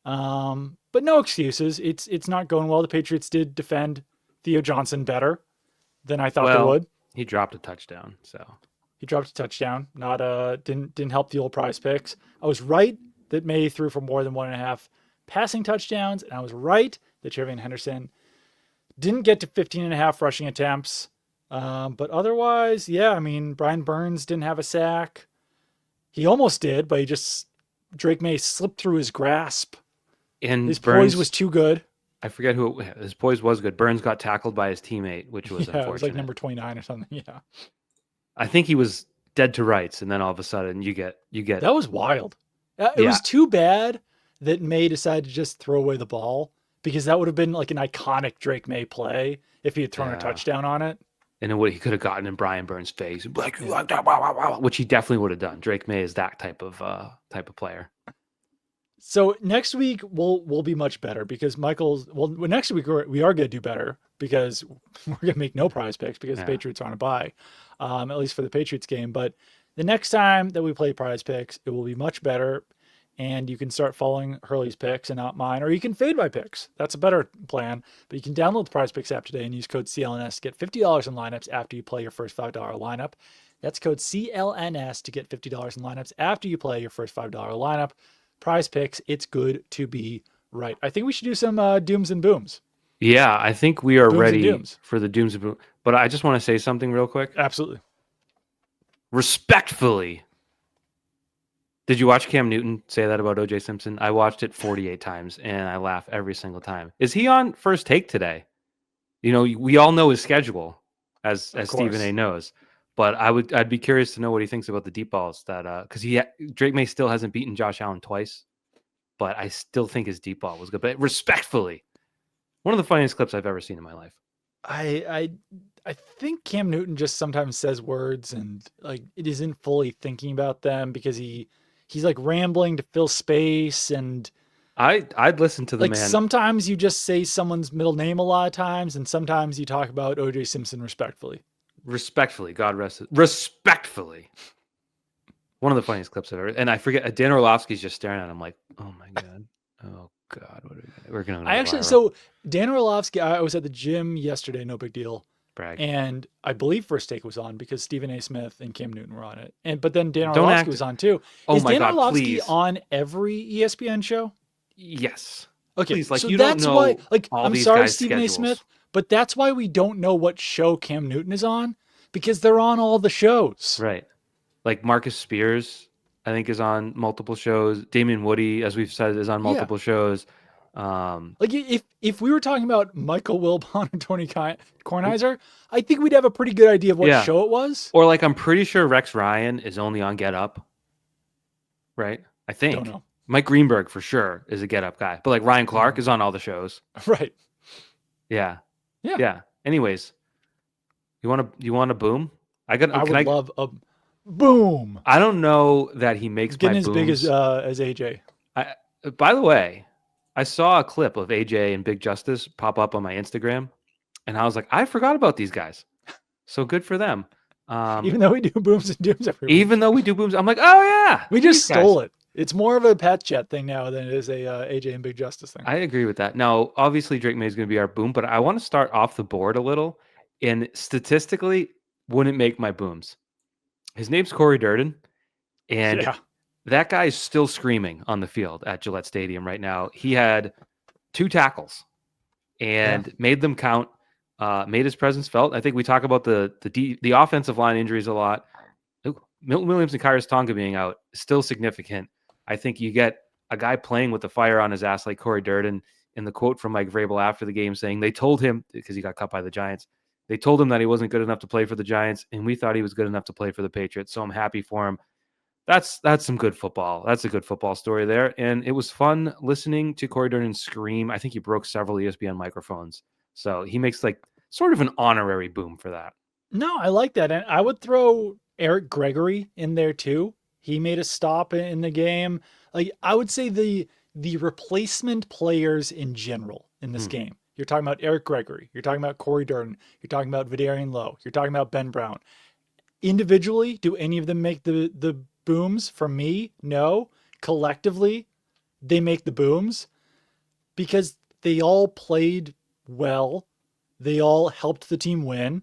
But no excuses. It's not going well. The Patriots did defend Theo Johnson better than I thought they would. He dropped a touchdown, so he dropped a touchdown. Not didn't help the old Prize Picks. I was right that Maye threw for more than 1.5 passing touchdowns, and I was right that Trevian Henderson didn't get to 15.5 rushing attempts. But otherwise, yeah, I mean, Brian Burns didn't have a sack. He almost did, but Drake Maye slipped through his grasp. And his poise was too good. I forget his poise was good. Burns got tackled by his teammate, which was unfortunate. It was like number 29 or something. Yeah. I think he was dead to rights, and then all of a sudden you get that was wild. It was too bad that Maye decided to just throw away the ball because that would have been like an iconic Drake Maye play if he had thrown a touchdown on it. And then he could have gotten in Brian Burns' face, like, which he definitely would have done. Drake Maye is that type of player. So next week we'll be much better because next week we are going to do better because we're going to make no Prize Picks because the Patriots are on a bye, at least for the Patriots game. But the next time that we play Prize Picks, it will be much better, and you can start following Hurley's picks and not mine, or you can fade my picks. That's a better plan. But you can download the Prize Picks app today and use code CLNS to get $50 in lineups after you play your first $5 lineup. That's code CLNS to get $50 in lineups after you play your first $5 lineup. Prize Picks, it's good to be right. I think we should do some dooms and booms. Yeah, I think we are Booms ready for the dooms and booms. But I just want to say something real quick. Absolutely. Respectfully. Did you watch Cam Newton say that about O.J. Simpson? I watched it 48 times, and I laugh every single time. Is he on First Take today? You know, we all know his schedule, as Stephen A. knows. But I'd be curious to know what he thinks about the deep balls because Drake Maye still hasn't beaten Josh Allen twice, but I still think his deep ball was good. But respectfully, one of the funniest clips I've ever seen in my life. I think Cam Newton just sometimes says words and like it isn't fully thinking about them because he's like rambling to fill space, and I'd listen to the like man. Sometimes you just say someone's middle name a lot of times, and sometimes you talk about O.J. Simpson respectfully. Respectfully, God rest it. Respectfully. One of the funniest clips I've ever. And I forget, Dan Orlovsky's just staring at him like, oh my God. Oh God. What are we're going to So Dan Orlovsky, I was at the gym yesterday, no big deal. Brag. And I believe First Take was on because Stephen A. Smith and Cam Newton were on it. But then Dan Orlovsky was on too. Is Dan Orlovsky on every ESPN show? Yes. Okay. Please, like, so you that's don't know why, like, all I'm these sorry, guys' Stephen schedules. A. Smith, but that's why we don't know what show Cam Newton is on because they're on all the shows. Right. Like Marcus Spears, I think, is on multiple shows. Damian Woody, as we've said, is on multiple shows. Like if we were talking about Michael Wilbon or Tony Kornheiser, I think we'd have a pretty good idea of what show it was. Or like I'm pretty sure Rex Ryan is only on Get Up. Right? I think. Don't know. Mike Greenberg for sure is a Get Up guy. But like Ryan Clark is on all the shows. Right. Yeah. Anyways, you want a boom? I would love a boom. I don't know that he makes getting my as booms. Big as AJ. By the way, I saw a clip of AJ and Big Justice pop up on my Instagram, and I was like, I forgot about these guys. So good for them. Even though we do booms and dooms every week. Even though we do booms, I'm like, oh yeah, we just stole it. It's more of a Pat Jet thing now than it is a AJ and Big Justice thing. I agree with that. Now, obviously, Drake May is going to be our boom, but I want to start off the board a little. And statistically, wouldn't make my booms. His name's Cory Durden, and Yeah. that guy is still screaming on the field at Gillette Stadium right now. He had 2 tackles and made them count. Made his presence felt. I think we talk about the offensive line injuries a lot. Milton Williams and Kyrus Tonga being out is still significant. I think you get a guy playing with the fire on his ass like Cory Durden. And the quote from Mike Vrabel after the game saying they told him, because he got cut by the Giants, they told him that he wasn't good enough to play for the Giants, and we thought he was good enough to play for the Patriots. So I'm happy for him. That's some good football. That's a good football story there. And it was fun listening to Cory Durden scream. I think he broke several ESPN microphones. So he makes like sort of an honorary boom for that. No, I like that. And I would throw Eric Gregory in there too. He made a stop in the game. Like I would say the replacement players in general in this game. You're talking about Eric Gregory. You're talking about Cory Durden. You're talking about Vederian Lowe. You're talking about Ben Brown. Individually, do any of them make the booms? For me, no. Collectively, they make the booms because they all played well. They all helped the team win.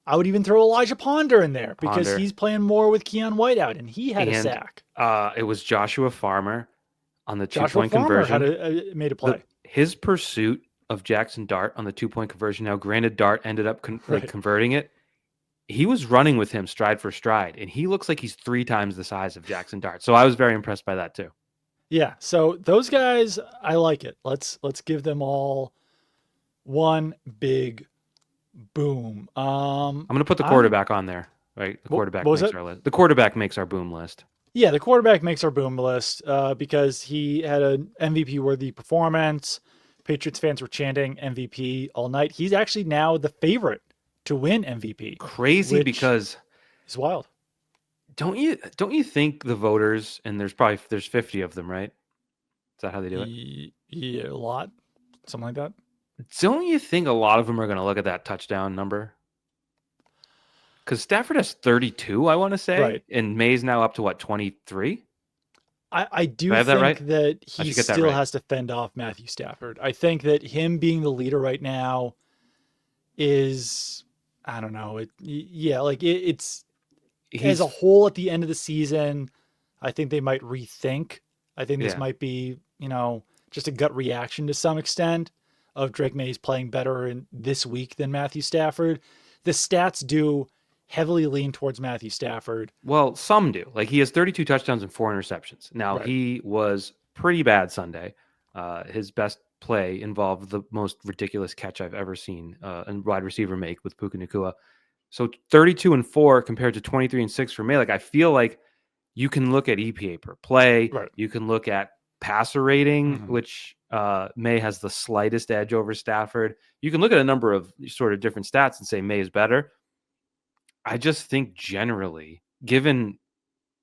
I would even throw Elijah Ponder in there because he's playing more with Keon White out, and he had a sack. It was Joshua Farmer on the Joshua 2-point Farmer conversion. made a play. His pursuit of Jackson Dart on the 2-point conversion. Now, granted, Dart ended up converting it. He was running with him stride for stride, and he looks like he's 3 times the size of Jackson Dart. So I was very impressed by that too. Yeah, so those guys, I like it. Let's give them all one big boom. I'm going to put the quarterback on there, right? The quarterback makes our list. The quarterback makes our boom list. Yeah, the quarterback makes our boom list because he had an MVP-worthy performance. Patriots fans were chanting MVP all night. He's actually now the favorite to win MVP. Crazy because it's wild. Don't you think the voters, and there's 50 of them, right? Is that how they do it? Yeah, a lot. Something like that. Don't you think a lot of them are going to look at that touchdown number? Because Stafford has 32, I want to say, right. And May's now up to what, 23? I do think that he still has to fend off Matthew Stafford. I think that him being the leader right now is, I don't know, it's as a whole at the end of the season. I think they might rethink. I think this might be, just a gut reaction to some extent of Drake Maye's playing better in this week than Matthew Stafford. The stats do heavily lean towards Matthew Stafford. Well, some do. Like he has 32 touchdowns and 4 interceptions. Now he was pretty bad Sunday. His best play involved the most ridiculous catch I've ever seen a wide receiver make with Puka Nacua. So 32 and 4 compared to 23 and 6 for May. Like I feel like you can look at EPA per play. Right. You can look at passer rating, which May has the slightest edge over Stafford. You can look at a number of sort of different stats and say May is better. I just think generally, given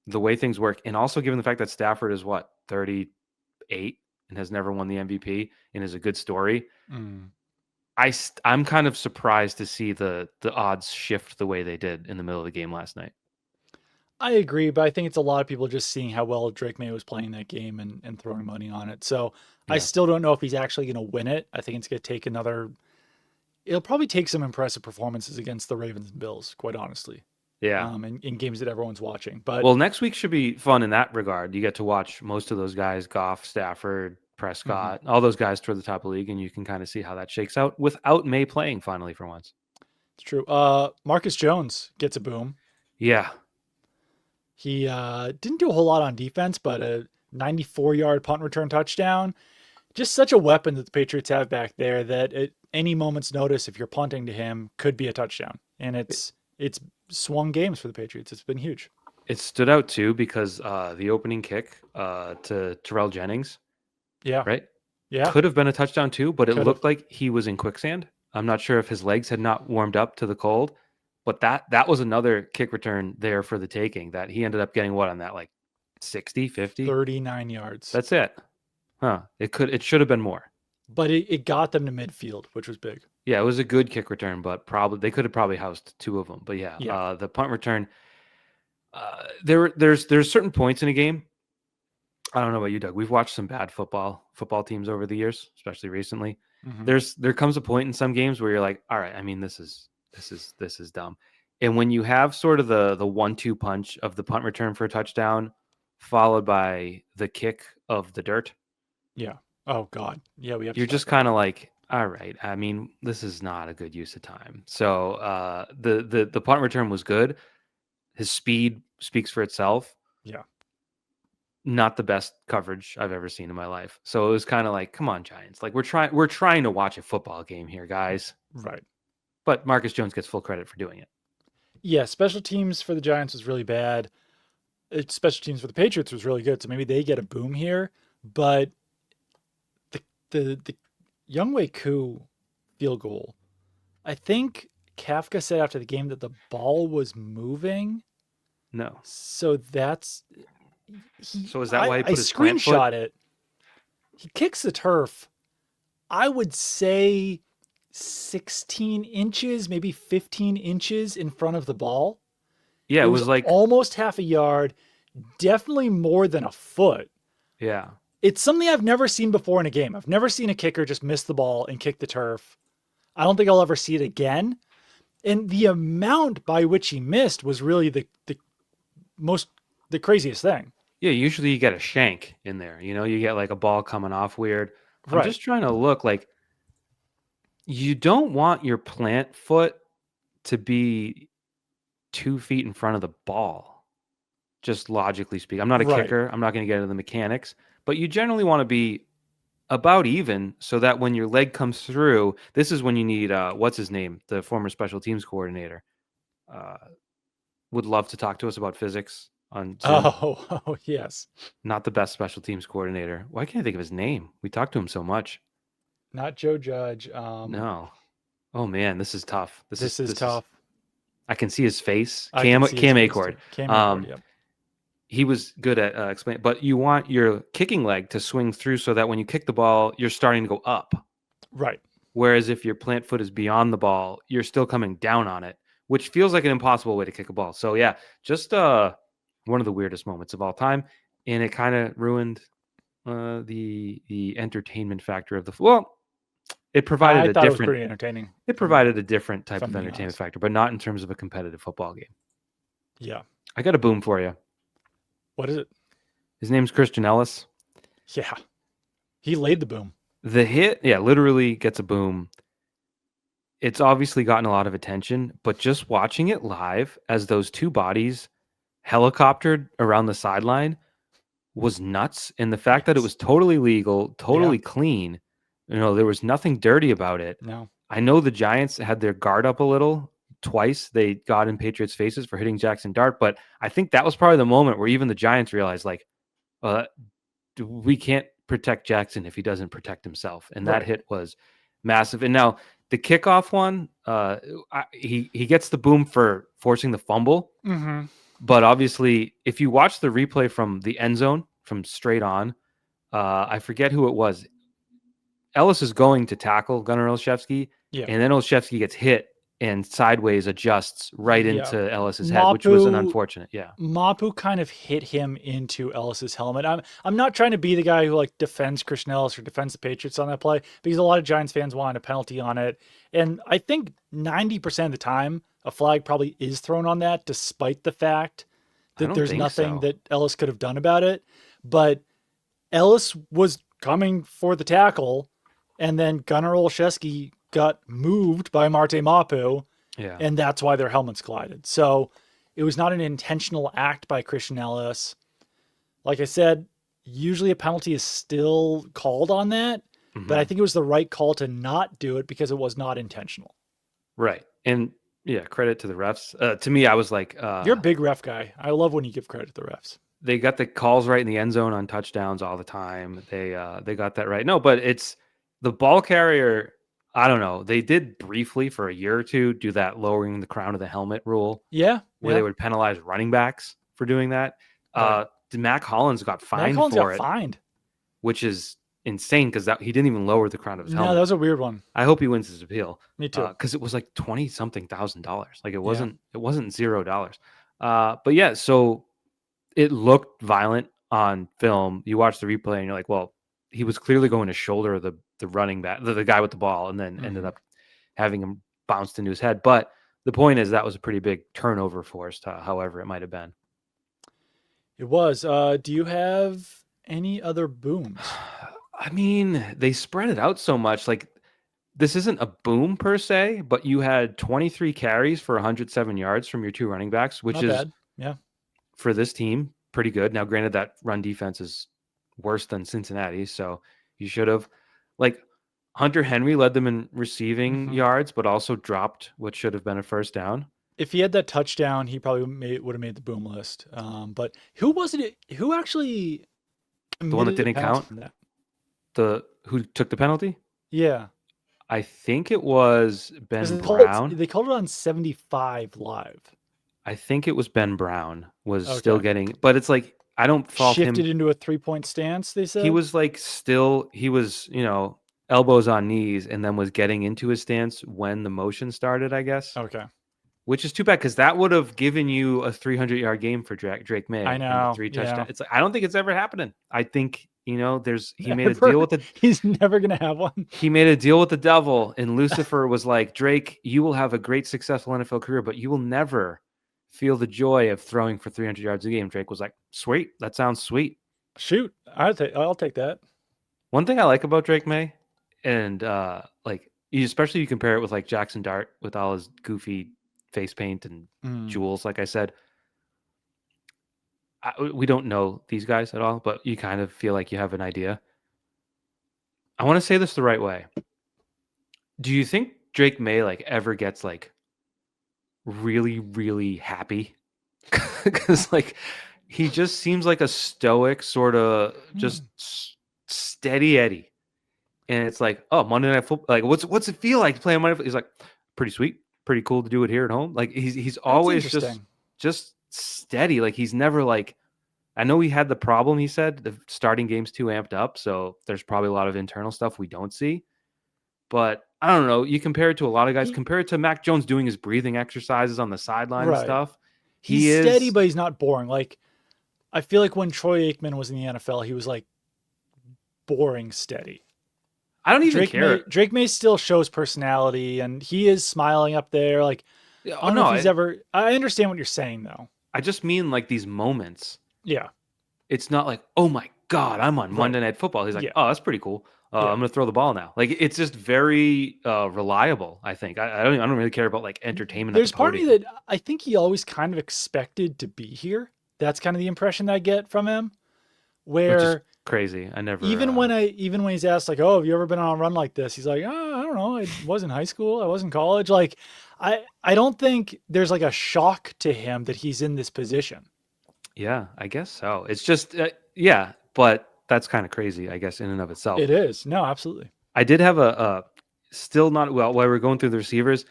the way things work, and also given the fact that Stafford is 38 and has never won the MVP and is a good story, I'm kind of surprised to see the odds shift the way they did in the middle of the game last night. I agree, but I think it's a lot of people just seeing how well Drake Maye was playing that game and throwing money on it. So I still don't know if he's actually going to win it. I think it's going to take it'll probably take some impressive performances against the Ravens and Bills, quite honestly. Yeah. In games that everyone's watching. But next week should be fun in that regard. You get to watch most of those guys, Goff, Stafford, Prescott, all those guys toward the top of the league, and you can kind of see how that shakes out without May playing finally for once. It's true. Marcus Jones gets a boom. Yeah. He didn't do a whole lot on defense, but a 94-yard punt return touchdown. Just such a weapon that the Patriots have back there that at any moment's notice, if you're punting to him, could be a touchdown. And it's swung games for the Patriots. It's been huge. It stood out too because the opening kick to Terrell Jennings, right, could have been a touchdown too, but it looked like he was in quicksand. I'm not sure if his legs had not warmed up to the cold, but that was another kick return there for the taking that he ended up getting on that, like 60, 50? 39 yards. That's it. Huh. It should have been more. But it got them to midfield, which was big. Yeah, it was a good kick return, but they could have probably housed 2 of them. But the punt return, there's certain points in a game I don't know about you, Doug. We've watched some bad football teams over the years, especially recently. Hmm. There comes a point in some games where you're like, all right, I mean, this is dumb. And when you have sort of the 1-2 punch of the punt return for a touchdown, followed by the kick of the dirt, Yeah. Oh God. Yeah, we have to you're talk just about kind of that. like, all right, I mean, this is not a good use of time. So the punt return was good. His speed speaks for itself. Yeah. Not the best coverage I've ever seen in my life. So it was kind of like, come on, Giants. Like we're trying to watch a football game here, guys. Right. But Marcus Jones gets full credit for doing it. Yeah. Special teams for the Giants was really bad. Special teams for the Patriots was really good. So maybe they get a boom here. But the the Youngway Koo field goal. I think Kafka said after the game that the ball was moving. No. So that's So is that why he I put his plant foot? screenshot it. He kicks the turf. I would say 16 inches, maybe 15 inches in front of the ball. Yeah, It it was was like, almost half a yard, definitely more than a foot. yeah. It's something I've never seen before in a game. I've never seen a kicker just miss the ball and kick the turf. I don't think I'll ever see it again. And the amount by which he missed was really the craziest thing. Yeah, usually you get a shank in there. You get like a ball coming off weird. I'm Right. just trying to look like you don't want your plant foot to be 2 feet in front of the ball. Just logically speaking. I'm not a Right. kicker. I'm not going to get into the mechanics, but you generally want to be about even so that when your leg comes through, this is when you need what's his name, the former special teams coordinator. Uh, would love to talk to us about physics on Zoom. Oh, yes. Not the best special teams coordinator. Why can't I think of his name? We talked to him so much. Not Joe Judge. No. Oh man, this is tough. This is This is this is. tough. I can see his face. I can see his Cam face too. Acord. Cam Acord, Um, yep. he was good at explaining, but you want your kicking leg to swing through so that when you kick the ball, you're starting to go up. Right. Whereas if your plant foot is beyond the ball, you're still coming down on it, which feels like an impossible way to kick a ball. So yeah, just one of the weirdest moments of all time, and it kind of ruined the entertainment factor of the well. It provided I a thought it was different pretty entertaining. it provided a different If type I'm of being entertainment honest. factor, but not in terms of a competitive football game. Yeah. I got a boom for you. What is it? His name's Christian Ellis. Yeah. He laid the boom. The hit, yeah, literally gets a boom. It's obviously gotten a lot of attention, but just watching it live as those two bodies helicoptered around the sideline was nuts. And the fact that it Yes. was totally legal, Yeah. totally clean, there was nothing dirty about it. No. I know the Giants had their guard up a little twice. They got in Patriots' faces for hitting Jackson Dart, but I think that was probably the moment where even the Giants realized, like, uh, we can't protect Jackson if he doesn't protect himself. And that Right. hit was massive. And now the kickoff one, he gets the boom for forcing the fumble. Mm-hmm. But obviously, if you watch the replay from the end zone, from straight on, I forget who it was. Ellis is going to tackle Gunnar Olszewski, Yeah. and then Olszewski gets hit and sideways adjusts right Yeah. into Ellis's head, which was an unfortunate. Yeah. Mapu kind of hit him into Ellis's helmet. I'm not trying to be the guy who like defends Christian Ellis or defends the Patriots on that play because a lot of Giants fans wanted a penalty on it. And I think 90% of the time a flag probably is thrown on that, despite the fact I that don't there's think nothing so. that Ellis could have done about it. But Ellis was coming for the tackle, and then Gunnar Olszewski got moved by Marte Mapu, Yeah. and that's why their helmets collided. So it was not an intentional act by Christian Ellis. Like I said, usually a penalty is still called on that, but I Mhm. think it was the right call to not do it because it was not intentional. Right. And yeah, credit to the refs. To me, I was like, You're a big ref guy. I love when you give credit to the refs. they got the calls right in the end zone on touchdowns all the time. They got that right. No, but it's the ball carrier. I don't know. They did briefly for a year or two do that lowering the crown of the helmet rule Yeah, where they would penalize running backs for doing that. Right. Mac Hollins got Matt fined Collins for got it, fined. which is insane because he didn't even lower the crown of his No, helmet. that was a weird one. I hope he wins his appeal. Me too. Because it was like $20-something thousand. Like Yeah. it wasn't $0. But yeah, so it looked violent on film, you watch the replay and you're like, well, he was clearly going to shoulder the running back, the guy with the ball, and then ended up having him bounced into his head. But the point is that was a pretty big turnover forced, however it might have been. It was. Do you have any other booms? I mean, they spread it out so much. Like, this isn't a boom per se, but you had 23 carries for 107 yards from your two running backs, which Not is bad. Yeah. for this team pretty good. Now, granted, that run defense is worse than Cincinnati, so you should have, like, Hunter Henry led them in receiving yards, but also dropped what should have been a first down. If he had that touchdown, he probably would have made the boom list. But who was it? Who actually The one that didn't count? Who took the penalty? Yeah. I think it was Ben Brown. They called it on 75 live. I think it was Ben Brown was still getting, but it's like, I don't fault him. Shifted into a 3-point stance, they said? He was like he was, elbows on knees and then was getting into his stance when the motion started, I guess. Okay. Which is too bad because that would have given you a 300-yard game for Drake Maye. I know. 3 touchdowns. Yeah. It's like, I don't think it's ever happening. I think, he made a deal with He's never going to have one. He made a deal with the devil, and Lucifer was like, Drake, you will have a great, successful NFL career, but you will never feel the joy of throwing for 300 yards a game. Drake was like, sweet. That sounds sweet. Shoot. I'll take that. One thing I like about Drake Maye, and especially you compare it with like Jackson Dart with all his goofy face paint and jewels, like I said, we don't know these guys at all, but you kind of feel like you have an idea. I want to say this the right way. Do you think Drake Maye ever gets really, really happy? Because he just seems like a stoic sort of just steady Eddie. And it's like, oh, Monday Night Football. What's it feel like playing Monday Night Football? He's like, pretty sweet, pretty cool to do it here at home. He's always just steady. He's never I know he had the problem, he said, the starting game's too amped up, so there's probably a lot of internal stuff we don't see. But I don't know. You compare it to a lot of guys. Compare it to Mac Jones doing his breathing exercises on the sideline and stuff. He's steady, but he's not boring. I feel like when Troy Aikman was in the NFL, he was boring steady. I don't even care. Drake Maye still shows personality, and he is smiling up there. I don't know if he's ever. I understand what you're saying, though. I just mean these moments. Yeah. It's not oh my God, I'm on Monday Night Football. He's like, oh, that's pretty cool. I'm going to throw the ball now. It's just very reliable, I think. I don't really care about entertainment. There's part of me that I think he always kind of expected to be here. That's kind of the impression I get from him. Which is crazy. I never even when he's asked oh, have you ever been on a run like this? He's like, oh, I don't know. I was in high school. I was in college. I don't think there's a shock to him that he's in this position. Yeah, I guess so. It's just but that's kind of crazy, I guess, in and of itself. It is. No, absolutely. I did have a still not while we're going through the receivers.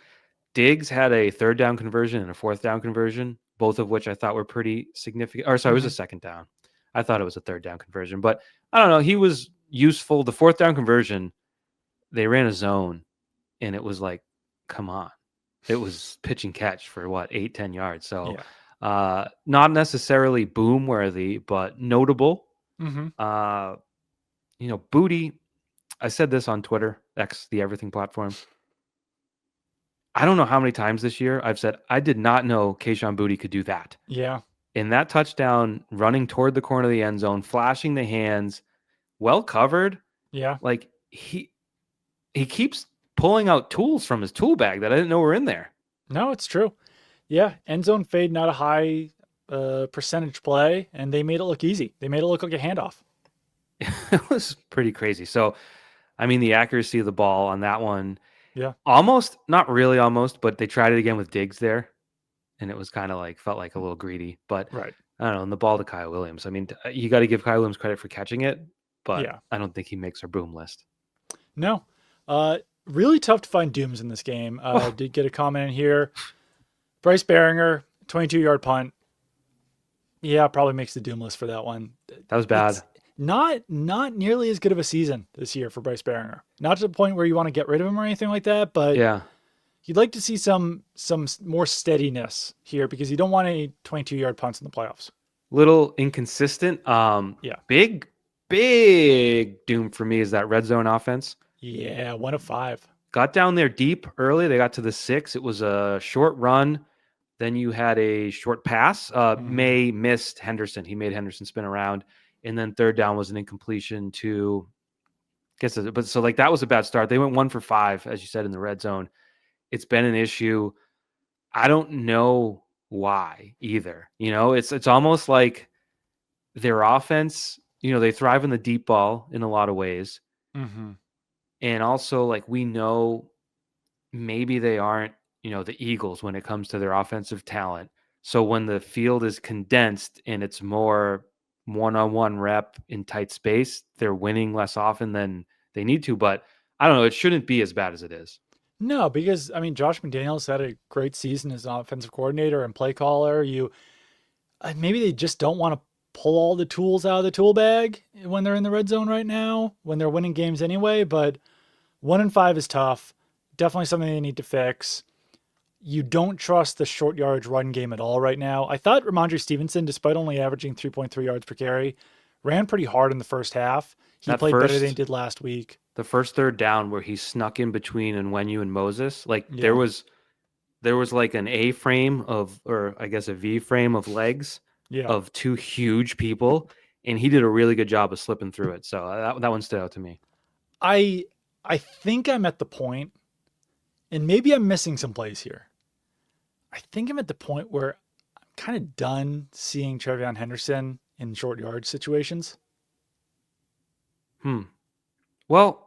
Diggs had a 3rd down conversion and a 4th down conversion, both of which I thought were pretty significant. Or sorry, it was a 2nd down. I thought it was a 3rd down conversion, but I don't know. He was useful. The 4th down conversion, they ran a zone, and it was come on. It was pitch and catch for 8-10 yards. So not necessarily boom worthy, but notable. Booty. I said this on Twitter, X, the everything platform. I don't know how many times this year I've said I did not know Kayshon Boutte could do that. Yeah. In that touchdown, running toward the corner of the end zone, flashing the hands, well covered. Yeah. He keeps pulling out tools from his tool bag that I didn't know were in there. No, it's true. Yeah. End zone fade, not a high percentage play, and they made it look easy. They made it look like a handoff. It was pretty crazy. So, I mean, the accuracy of the ball on that one, almost, not really almost, but they tried it again with Diggs there, and it was kind of felt like a little greedy. But I don't know, and the ball to Kyle Williams. I mean, you got to give Kyle Williams credit for catching it, but I don't think he makes our boom list. No. Really tough to find dooms in this game. Did get a comment in here. Bryce Behringer, 22-yard punt. Yeah, probably makes the doom list for that one. That was bad. It's not nearly as good of a season this year for Bryce Behringer. Not to the point where you want to get rid of him or anything like that, but you'd like to see some more steadiness here because you don't want any 22-yard punts in the playoffs. Little inconsistent. Yeah. Big doom for me is that red zone offense. Yeah, 1 of 5. Got down there deep early. They got to the 6. It was a short run. Then you had a short pass. May missed Henderson. He made Henderson spin around. And then third down was an incompletion to, but so like that was a bad start. They went 1 for 5, as you said, in the red zone. It's been an issue. I don't know why either. It's almost like their offense, they thrive in the deep ball in a lot of ways. Mm-hmm. And also, like, we know maybe they aren't, the Eagles when it comes to their offensive talent. So when the field is condensed and it's more one-on-one rep in tight space, they're winning less often than they need to. But I don't know. It shouldn't be as bad as it is. No, because I mean, Josh McDaniels had a great season as an offensive coordinator and play caller. Maybe they just don't want to pull all the tools out of the tool bag when they're in the red zone right now, when they're winning games anyway. But 1 and 5 is tough. Definitely something they need to fix. You don't trust the short yardage run game at all right now. I thought Ramondre Stevenson, despite only averaging 3.3 yards per carry, ran pretty hard in the first half. He That played better than he first, did last week. the first third down where he snuck in between Onwenu and Moses, like Yeah. there was like an A frame or I guess a V frame of legs Yeah. of two huge people, and he did a really good job of slipping through it. So that one stood out to me. I think I'm at the point, and maybe I'm missing some plays here. I think I'm at the point where I'm kind of done seeing Trevion Henderson in short yard situations. Well,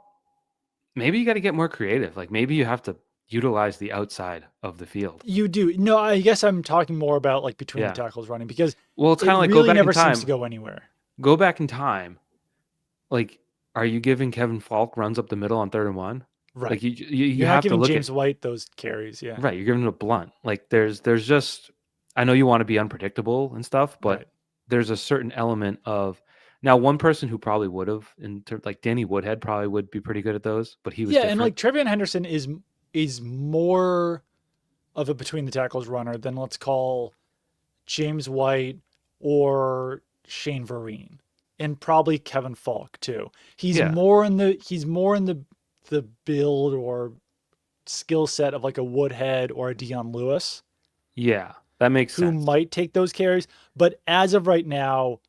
maybe you got to get more creative. Like maybe you have to utilize the outside of the field. You do. No, I guess I'm talking more about like between the tackles running, because it's kind of like really go back never in time. seems to go anywhere. Go back in time. Like, are you giving Kevin Falk runs up the middle on 3rd and 1? Right. Like you You're not have to giving look James at White those carries. Yeah. right. You're giving him a blunt. Like there's just, I know you want to be unpredictable and stuff, but Right. there's a certain element of now one person who probably would have like Danny Woodhead probably would be pretty good at those, but he was Yeah, and like different. Trevion Henderson is more of a between the tackles runner than, let's call, James White or Shane Vereen, and probably Kevin Falk too. He's more in the build or skill set of like a Woodhead or a Dion Lewis. Yeah, that makes who sense. might take those carries. But as of right now,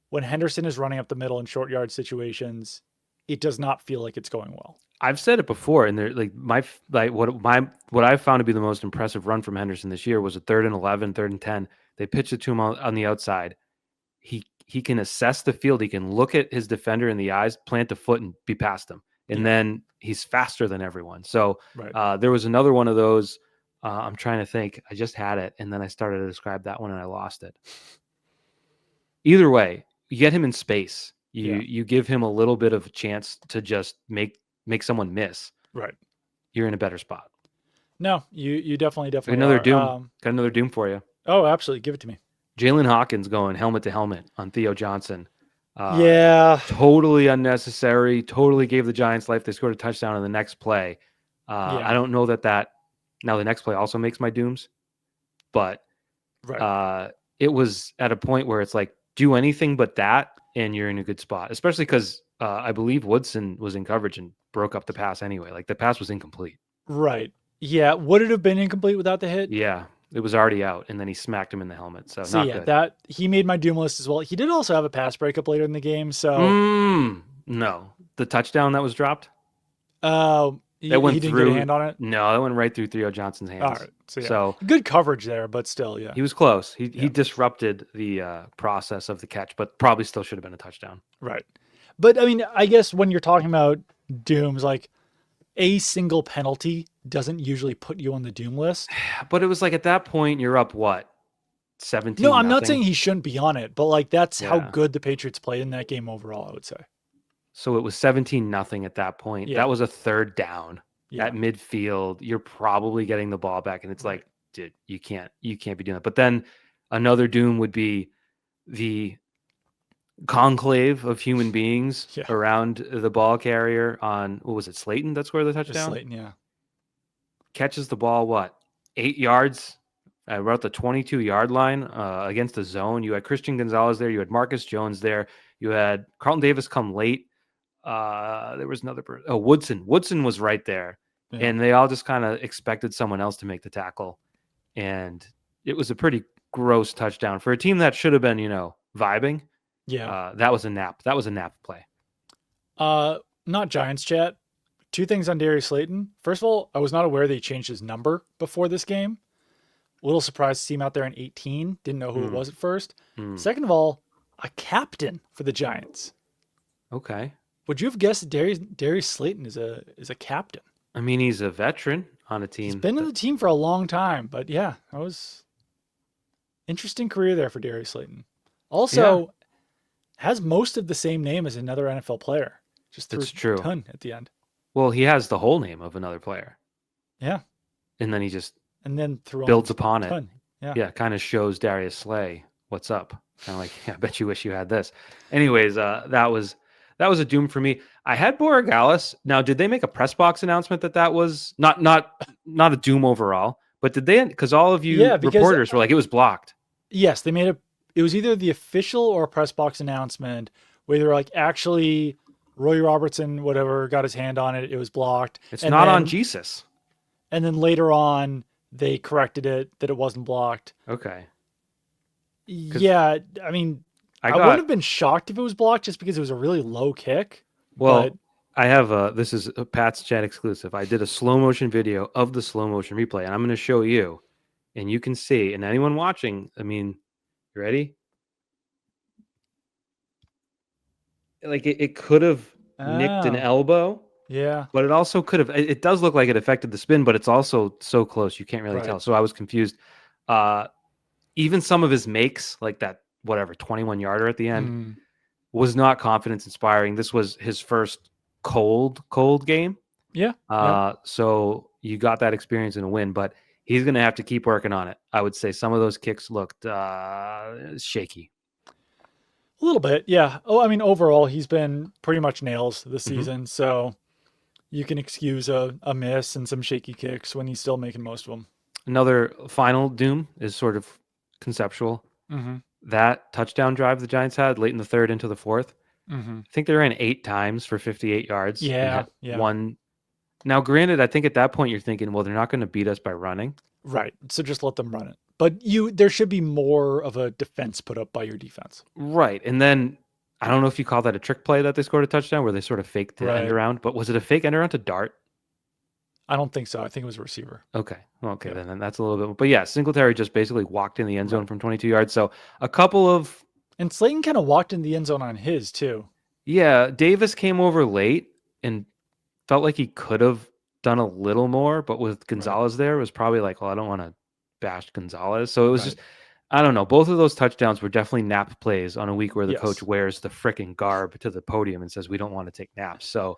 when Henderson is running up the middle in short yard situations, it does not feel like it's going well. I've said it before, and they're like what I found to be the most impressive run from Henderson this year was a 3rd and 11, 3rd and 10. They pitched it to him on the outside. He can assess the field. He can look at his defender in the eyes, plant a foot, and be past him. And then he's faster than everyone. So there was another one of those. I'm trying to think. I just had it, and then I started to describe that one, and I lost it. Either way, you get him in space. You give him a little bit of a chance to just make someone miss. Right. You're in a better spot. No, you definitely Got another are. doom. Got another doom for you. Oh, absolutely. Give it to me. Jalen Hawkins going helmet to helmet on Theo Johnson. Totally unnecessary. Totally gave the Giants life. They scored a touchdown in the next play. I don't know that now the next play also makes my dooms, but it was at a point where it's like, do anything but that, and you're in a good spot, especially because I believe Woodson was in coverage and broke up the pass anyway. Like the pass was incomplete. Right. Yeah. Would it have been incomplete without the hit? Yeah. It was already out, and then he smacked him in the helmet. So not good. That he made my doom list as well. He did also have a pass breakup later in the game. So no, the touchdown that was dropped. He didn't get a hand on it. No, that went right through Theo Johnson's hands. All right. So good coverage there, but still, yeah. He was close. He disrupted the process of the catch, but probably still should have been a touchdown. Right. But I mean, I guess when you're talking about dooms, like a single penalty doesn't usually put you on the doom list. But it was like at that point, you're up what? 17. No, I'm not saying he shouldn't be on it, but like that's how good the Patriots played in that game overall, I would say. So it was 17-0 at that point. That was a 3rd down at midfield. You're probably getting the ball back, and it's like, dude, you can't be doing that. But then another doom would be the conclave of human beings around the ball carrier on, what was it, Slayton that scored the touchdown? Slayton, yeah. Catches the ball, 8 yards about the 22-yard line against the zone. You had Christian Gonzalez there. You had Marcus Jones there. You had Carlton Davis come late. There was another person. Oh, Woodson. Woodson was right there. Yeah. And they all just kind of expected someone else to make the tackle. And it was a pretty gross touchdown for a team that should have been, vibing. Yeah. That was a nap. That was a nap play. Not Giants chat. Two things on Darius Slayton. First of all, I was not aware they changed his number before this game. A little surprised to see him out there in 18. Didn't know who it was at first. Second of all, a captain for the Giants. Okay. Would you have guessed Darius Slayton is a captain? I mean, he's a veteran on a team. He's been in the team for a long time, but yeah, that was interesting career there for Darius Slayton. Also, has most of the same name as another NFL player. Just threw a ton at the end. Well, he has the whole name of another player. Yeah. And then he just builds upon it. Ton. Yeah, kind of shows Darius Slay what's up. Kind of like, I bet you wish you had this. Anyways, that was a doom for me. I had Borregales. Now, did they make a press box announcement that was not a doom overall? But did they? Because all of you reporters were like, it was blocked. Yes, they made it was either the official or a press box announcement where they were like, actually, Roy Robertson, whatever, got his hand on it. It was blocked. It's not on Jesus. And then later on, they corrected it that it wasn't blocked. Okay. Yeah, I mean, I wouldn't have been shocked if it was blocked just because it was a really low kick. Well, I have this is a Pat's chat exclusive. I did a slow motion video of the slow motion replay, and I'm going to show you, and you can see, and anyone watching, I mean, you ready? Like it could have nicked an elbow. Yeah. But it also could have, it does look like it affected the spin, but it's also so close, you can't really tell. So I was confused. Even some of his makes, like that, 21-yarder at the end, was not confidence inspiring. This was his first cold game. Yeah. So you got that experience in a win, but he's going to have to keep working on it. I would say some of those kicks looked shaky. A little bit, yeah. Oh, I mean, overall, he's been pretty much nails this season. So you can excuse a miss and some shaky kicks when he's still making most of them. Another final doom is sort of conceptual. That touchdown drive the Giants had late in the third into the fourth. I think they ran 8 times for 58 yards. Yeah. One. Now, granted, I think at that point you're thinking, well, they're not going to beat us by running. Right. So just let them run it. But there should be more of a defense put up by your defense. Right. And then I don't know if you call that a trick play that they scored a touchdown where they sort of faked the end around, but was it a fake end around to Dart? I don't think so. I think it was a receiver. Okay. Then that's a little bit. But yeah, Singletary just basically walked in the end zone from 22 yards. So a couple of. And Slayton kind of walked in the end zone on his too. Yeah. Davis came over late and felt like he could have done a little more, but with Gonzalez there, it was probably like, well, I don't want to bash Gonzalez. So it was just, I don't know. Both of those touchdowns were definitely nap plays on a week where the coach wears the freaking garb to the podium and says, we don't want to take naps. So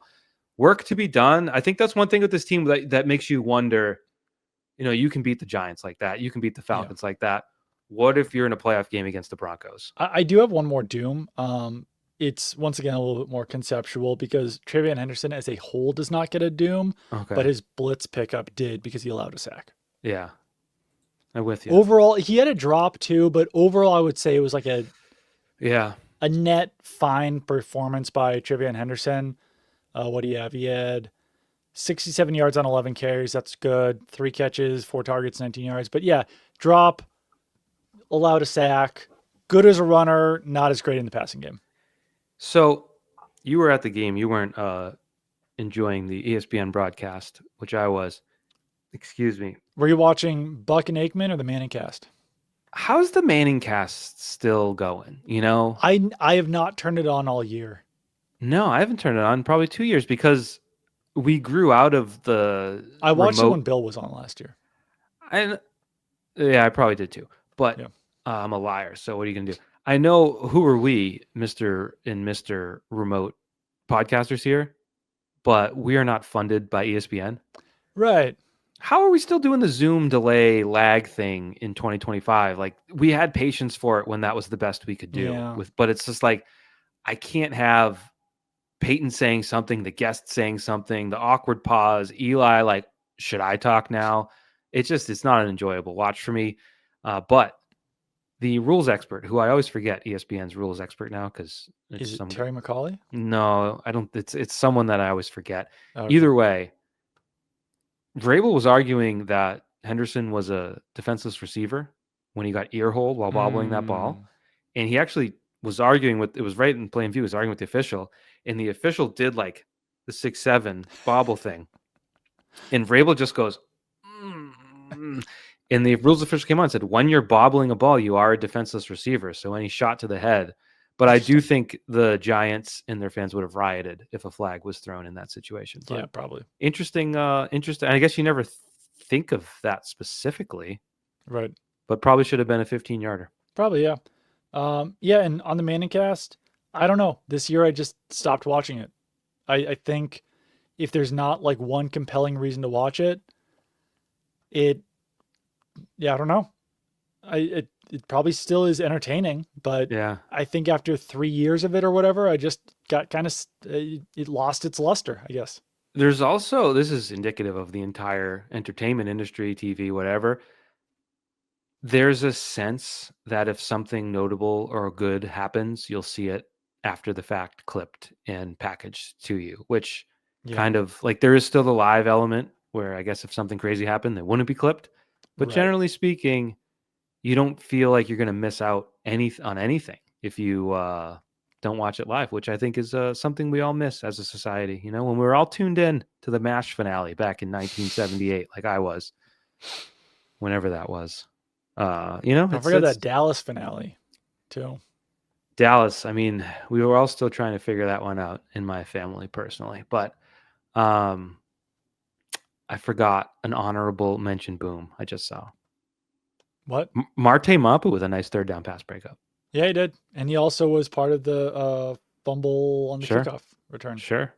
work to be done. I think that's one thing with this team that makes you wonder, you can beat the Giants like that. You can beat the Falcons like that. What if you're in a playoff game against the Broncos? I do have one more doom. It's once again a little bit more conceptual because Travion Henderson as a whole does not get a doom, but his blitz pickup did because he allowed a sack. Yeah. I'm with you. Overall, he had a drop too, but overall I would say it was like a net fine performance by Travion Henderson. What do you have? He had 67 yards on 11 carries. That's good. 3 catches, 4 targets, 19 yards. But yeah, drop, allowed a sack, good as a runner, not as great in the passing game. So you were at the game. You weren't enjoying the ESPN broadcast, which I was. Excuse me. Were you watching Buck and Aikman or the Manning cast? How's the Manning cast still going? I have not turned it on all year. No, I haven't turned it on probably 2 years because we grew out of the. I watched it when Bill was on last year. I probably did too. But I'm a liar. So what are you gonna do? I know who are we, Mr. and Mr. Remote podcasters here, but we are not funded by ESPN. Right. How are we still doing the Zoom delay lag thing in 2025? Like we had patience for it when that was the best we could do but it's just like, I can't have Peyton saying something, the guest saying something, the awkward pause, Eli, like, should I talk now? It's not an enjoyable watch for me. But the rules expert, who I always forget, ESPN's rules expert now because it's Is it some. Terry McCauley? No, I don't. It's someone that I always forget. Okay. Either way, Vrabel was arguing that Henderson was a defenseless receiver when he got earholed while bobbling that ball. And he actually was arguing with, it was right in plain view, he was arguing with the official. And the official did like the 6'7" bobble thing. And Vrabel just goes, mm. And the rules official came on and said, when you're bobbling a ball, you are a defenseless receiver. So any shot to the head. But I do think the Giants and their fans would have rieted if a flag was thrown in that situation. But Yeah, probably. interesting. I guess you never think of that specifically. Right. But probably should have been a 15-yarder. Probably, yeah. Yeah, and on the Manning cast, I don't know. This year I just stopped watching it. I think if there's not like one compelling reason to watch it, I don't know. It probably still is entertaining, but Yeah. I think after 3 years of it or whatever, I just got kind of it lost its luster, I guess. There's also, this is indicative of the entire entertainment industry, TV, whatever. There's a sense that if something notable or good happens, you'll see it after the fact clipped and packaged to you, which kind of like there is still the live element where I guess if something crazy happened, they wouldn't be clipped. But Right. generally speaking, you don't feel like you're going to miss out on anything if you don't watch it live, which I think is something we all miss as a society. You know, when we were all tuned in to the MASH finale back in 1978, like I was, whenever that was. Don't forget that Dallas finale too. Dallas. I mean, we were all still trying to figure that one out in my family personally, but I forgot an honorable mention boom I just saw. What? Marte Mapu with a nice third down pass breakup. Yeah, he did. And he also was part of the fumble on the kickoff return. Sure.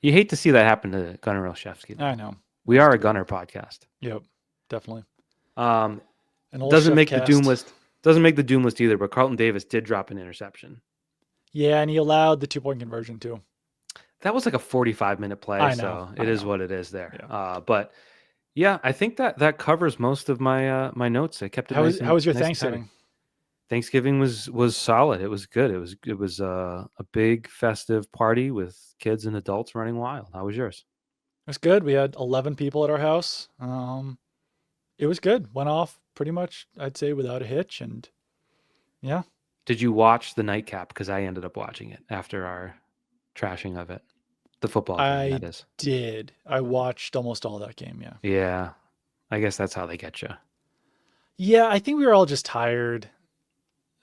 You hate to see that happen to Gunnar Olszewski. I know. We are a Gunnar podcast. Yep, definitely. Doesn't make the doom list. Doesn't make the doom list either, but Carlton Davis did drop an interception. Yeah, and he allowed the 2-point conversion too. That was like a 45-minute play, so it is what it is there. Yeah. But yeah, I think that covers most of my my notes. I kept it. How was your Thanksgiving? Thanksgiving was solid. It was good. It was a big festive party with kids and adults running wild. How was yours? It was good. We had 11 people at our house. It was good. Went off pretty much, I'd say, without a hitch. And yeah. Did you watch the nightcap? Because I ended up watching it after our trashing of it. The football game, that is. I did. I watched almost all that game, yeah. Yeah. I guess that's how they get you. Yeah, I think we were all just tired.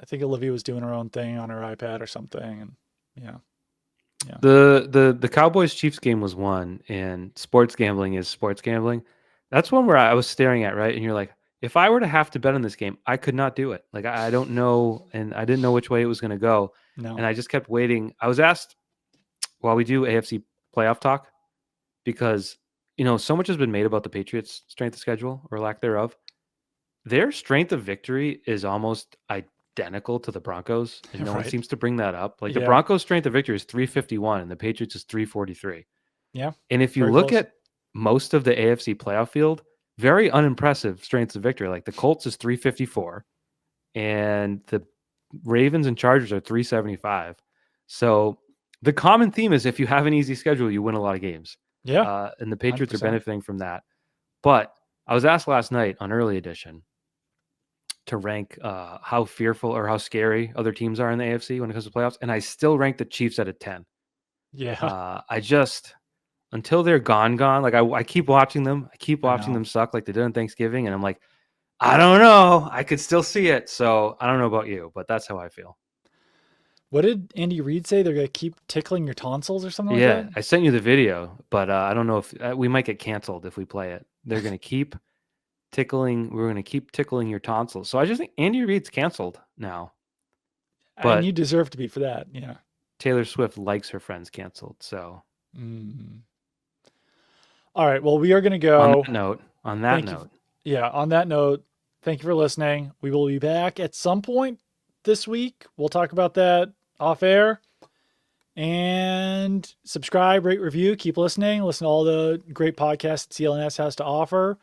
I think Olivia was doing her own thing on her iPad or something. And yeah. The Cowboys Chiefs game was one, and sports gambling is sports gambling. That's one where I was staring at, right? And you're like, if I were to have to bet on this game, I could not do it. Like, I don't know, and I didn't know which way it was going to go. No. And I just kept waiting. I was asked while we do AFC playoff talk, because, so much has been made about the Patriots' strength of schedule or lack thereof. Their strength of victory is almost identical to the Broncos, and no one seems to bring that up. Like, the Broncos' strength of victory is 351, and the Patriots is 343. Yeah. And if you look at most of the AFC playoff field, very unimpressive strengths of victory. Like the Colts is 354, and the Ravens and Chargers are 375. So the common theme is if you have an easy schedule, you win a lot of games. Yeah. And the Patriots 100%. Are benefiting from that. But I was asked last night on Early Edition to rank how fearful or how scary other teams are in the AFC when it comes to playoffs, and I still rank the Chiefs at a 10. Yeah. Until they're gone, like I keep watching them. I keep watching them suck like they did on Thanksgiving, and I'm like, I don't know. I could still see it. So I don't know about you, but that's how I feel. What did Andy Reid say? They're going to keep tickling your tonsils or something like that? Yeah, I sent you the video, but I don't know if we might get canceled if we play it. They're going to keep tickling. We're going to keep tickling your tonsils. So I just think Andy Reid's canceled now. But, and you deserve to be for that. Yeah. Taylor Swift likes her friends canceled. So. All right. Well, we are going to go. On that note. On that note, thank you for listening. We will be back at some point this week. We'll talk about that off air. And subscribe, rate, review. Keep listening. Listen to all the great podcasts that CLNS has to offer.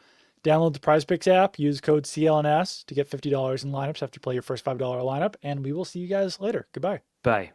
Download the PrizePicks app. Use code CLNS to get $50 in lineups after you play your first $5 lineup. And we will see you guys later. Goodbye. Bye.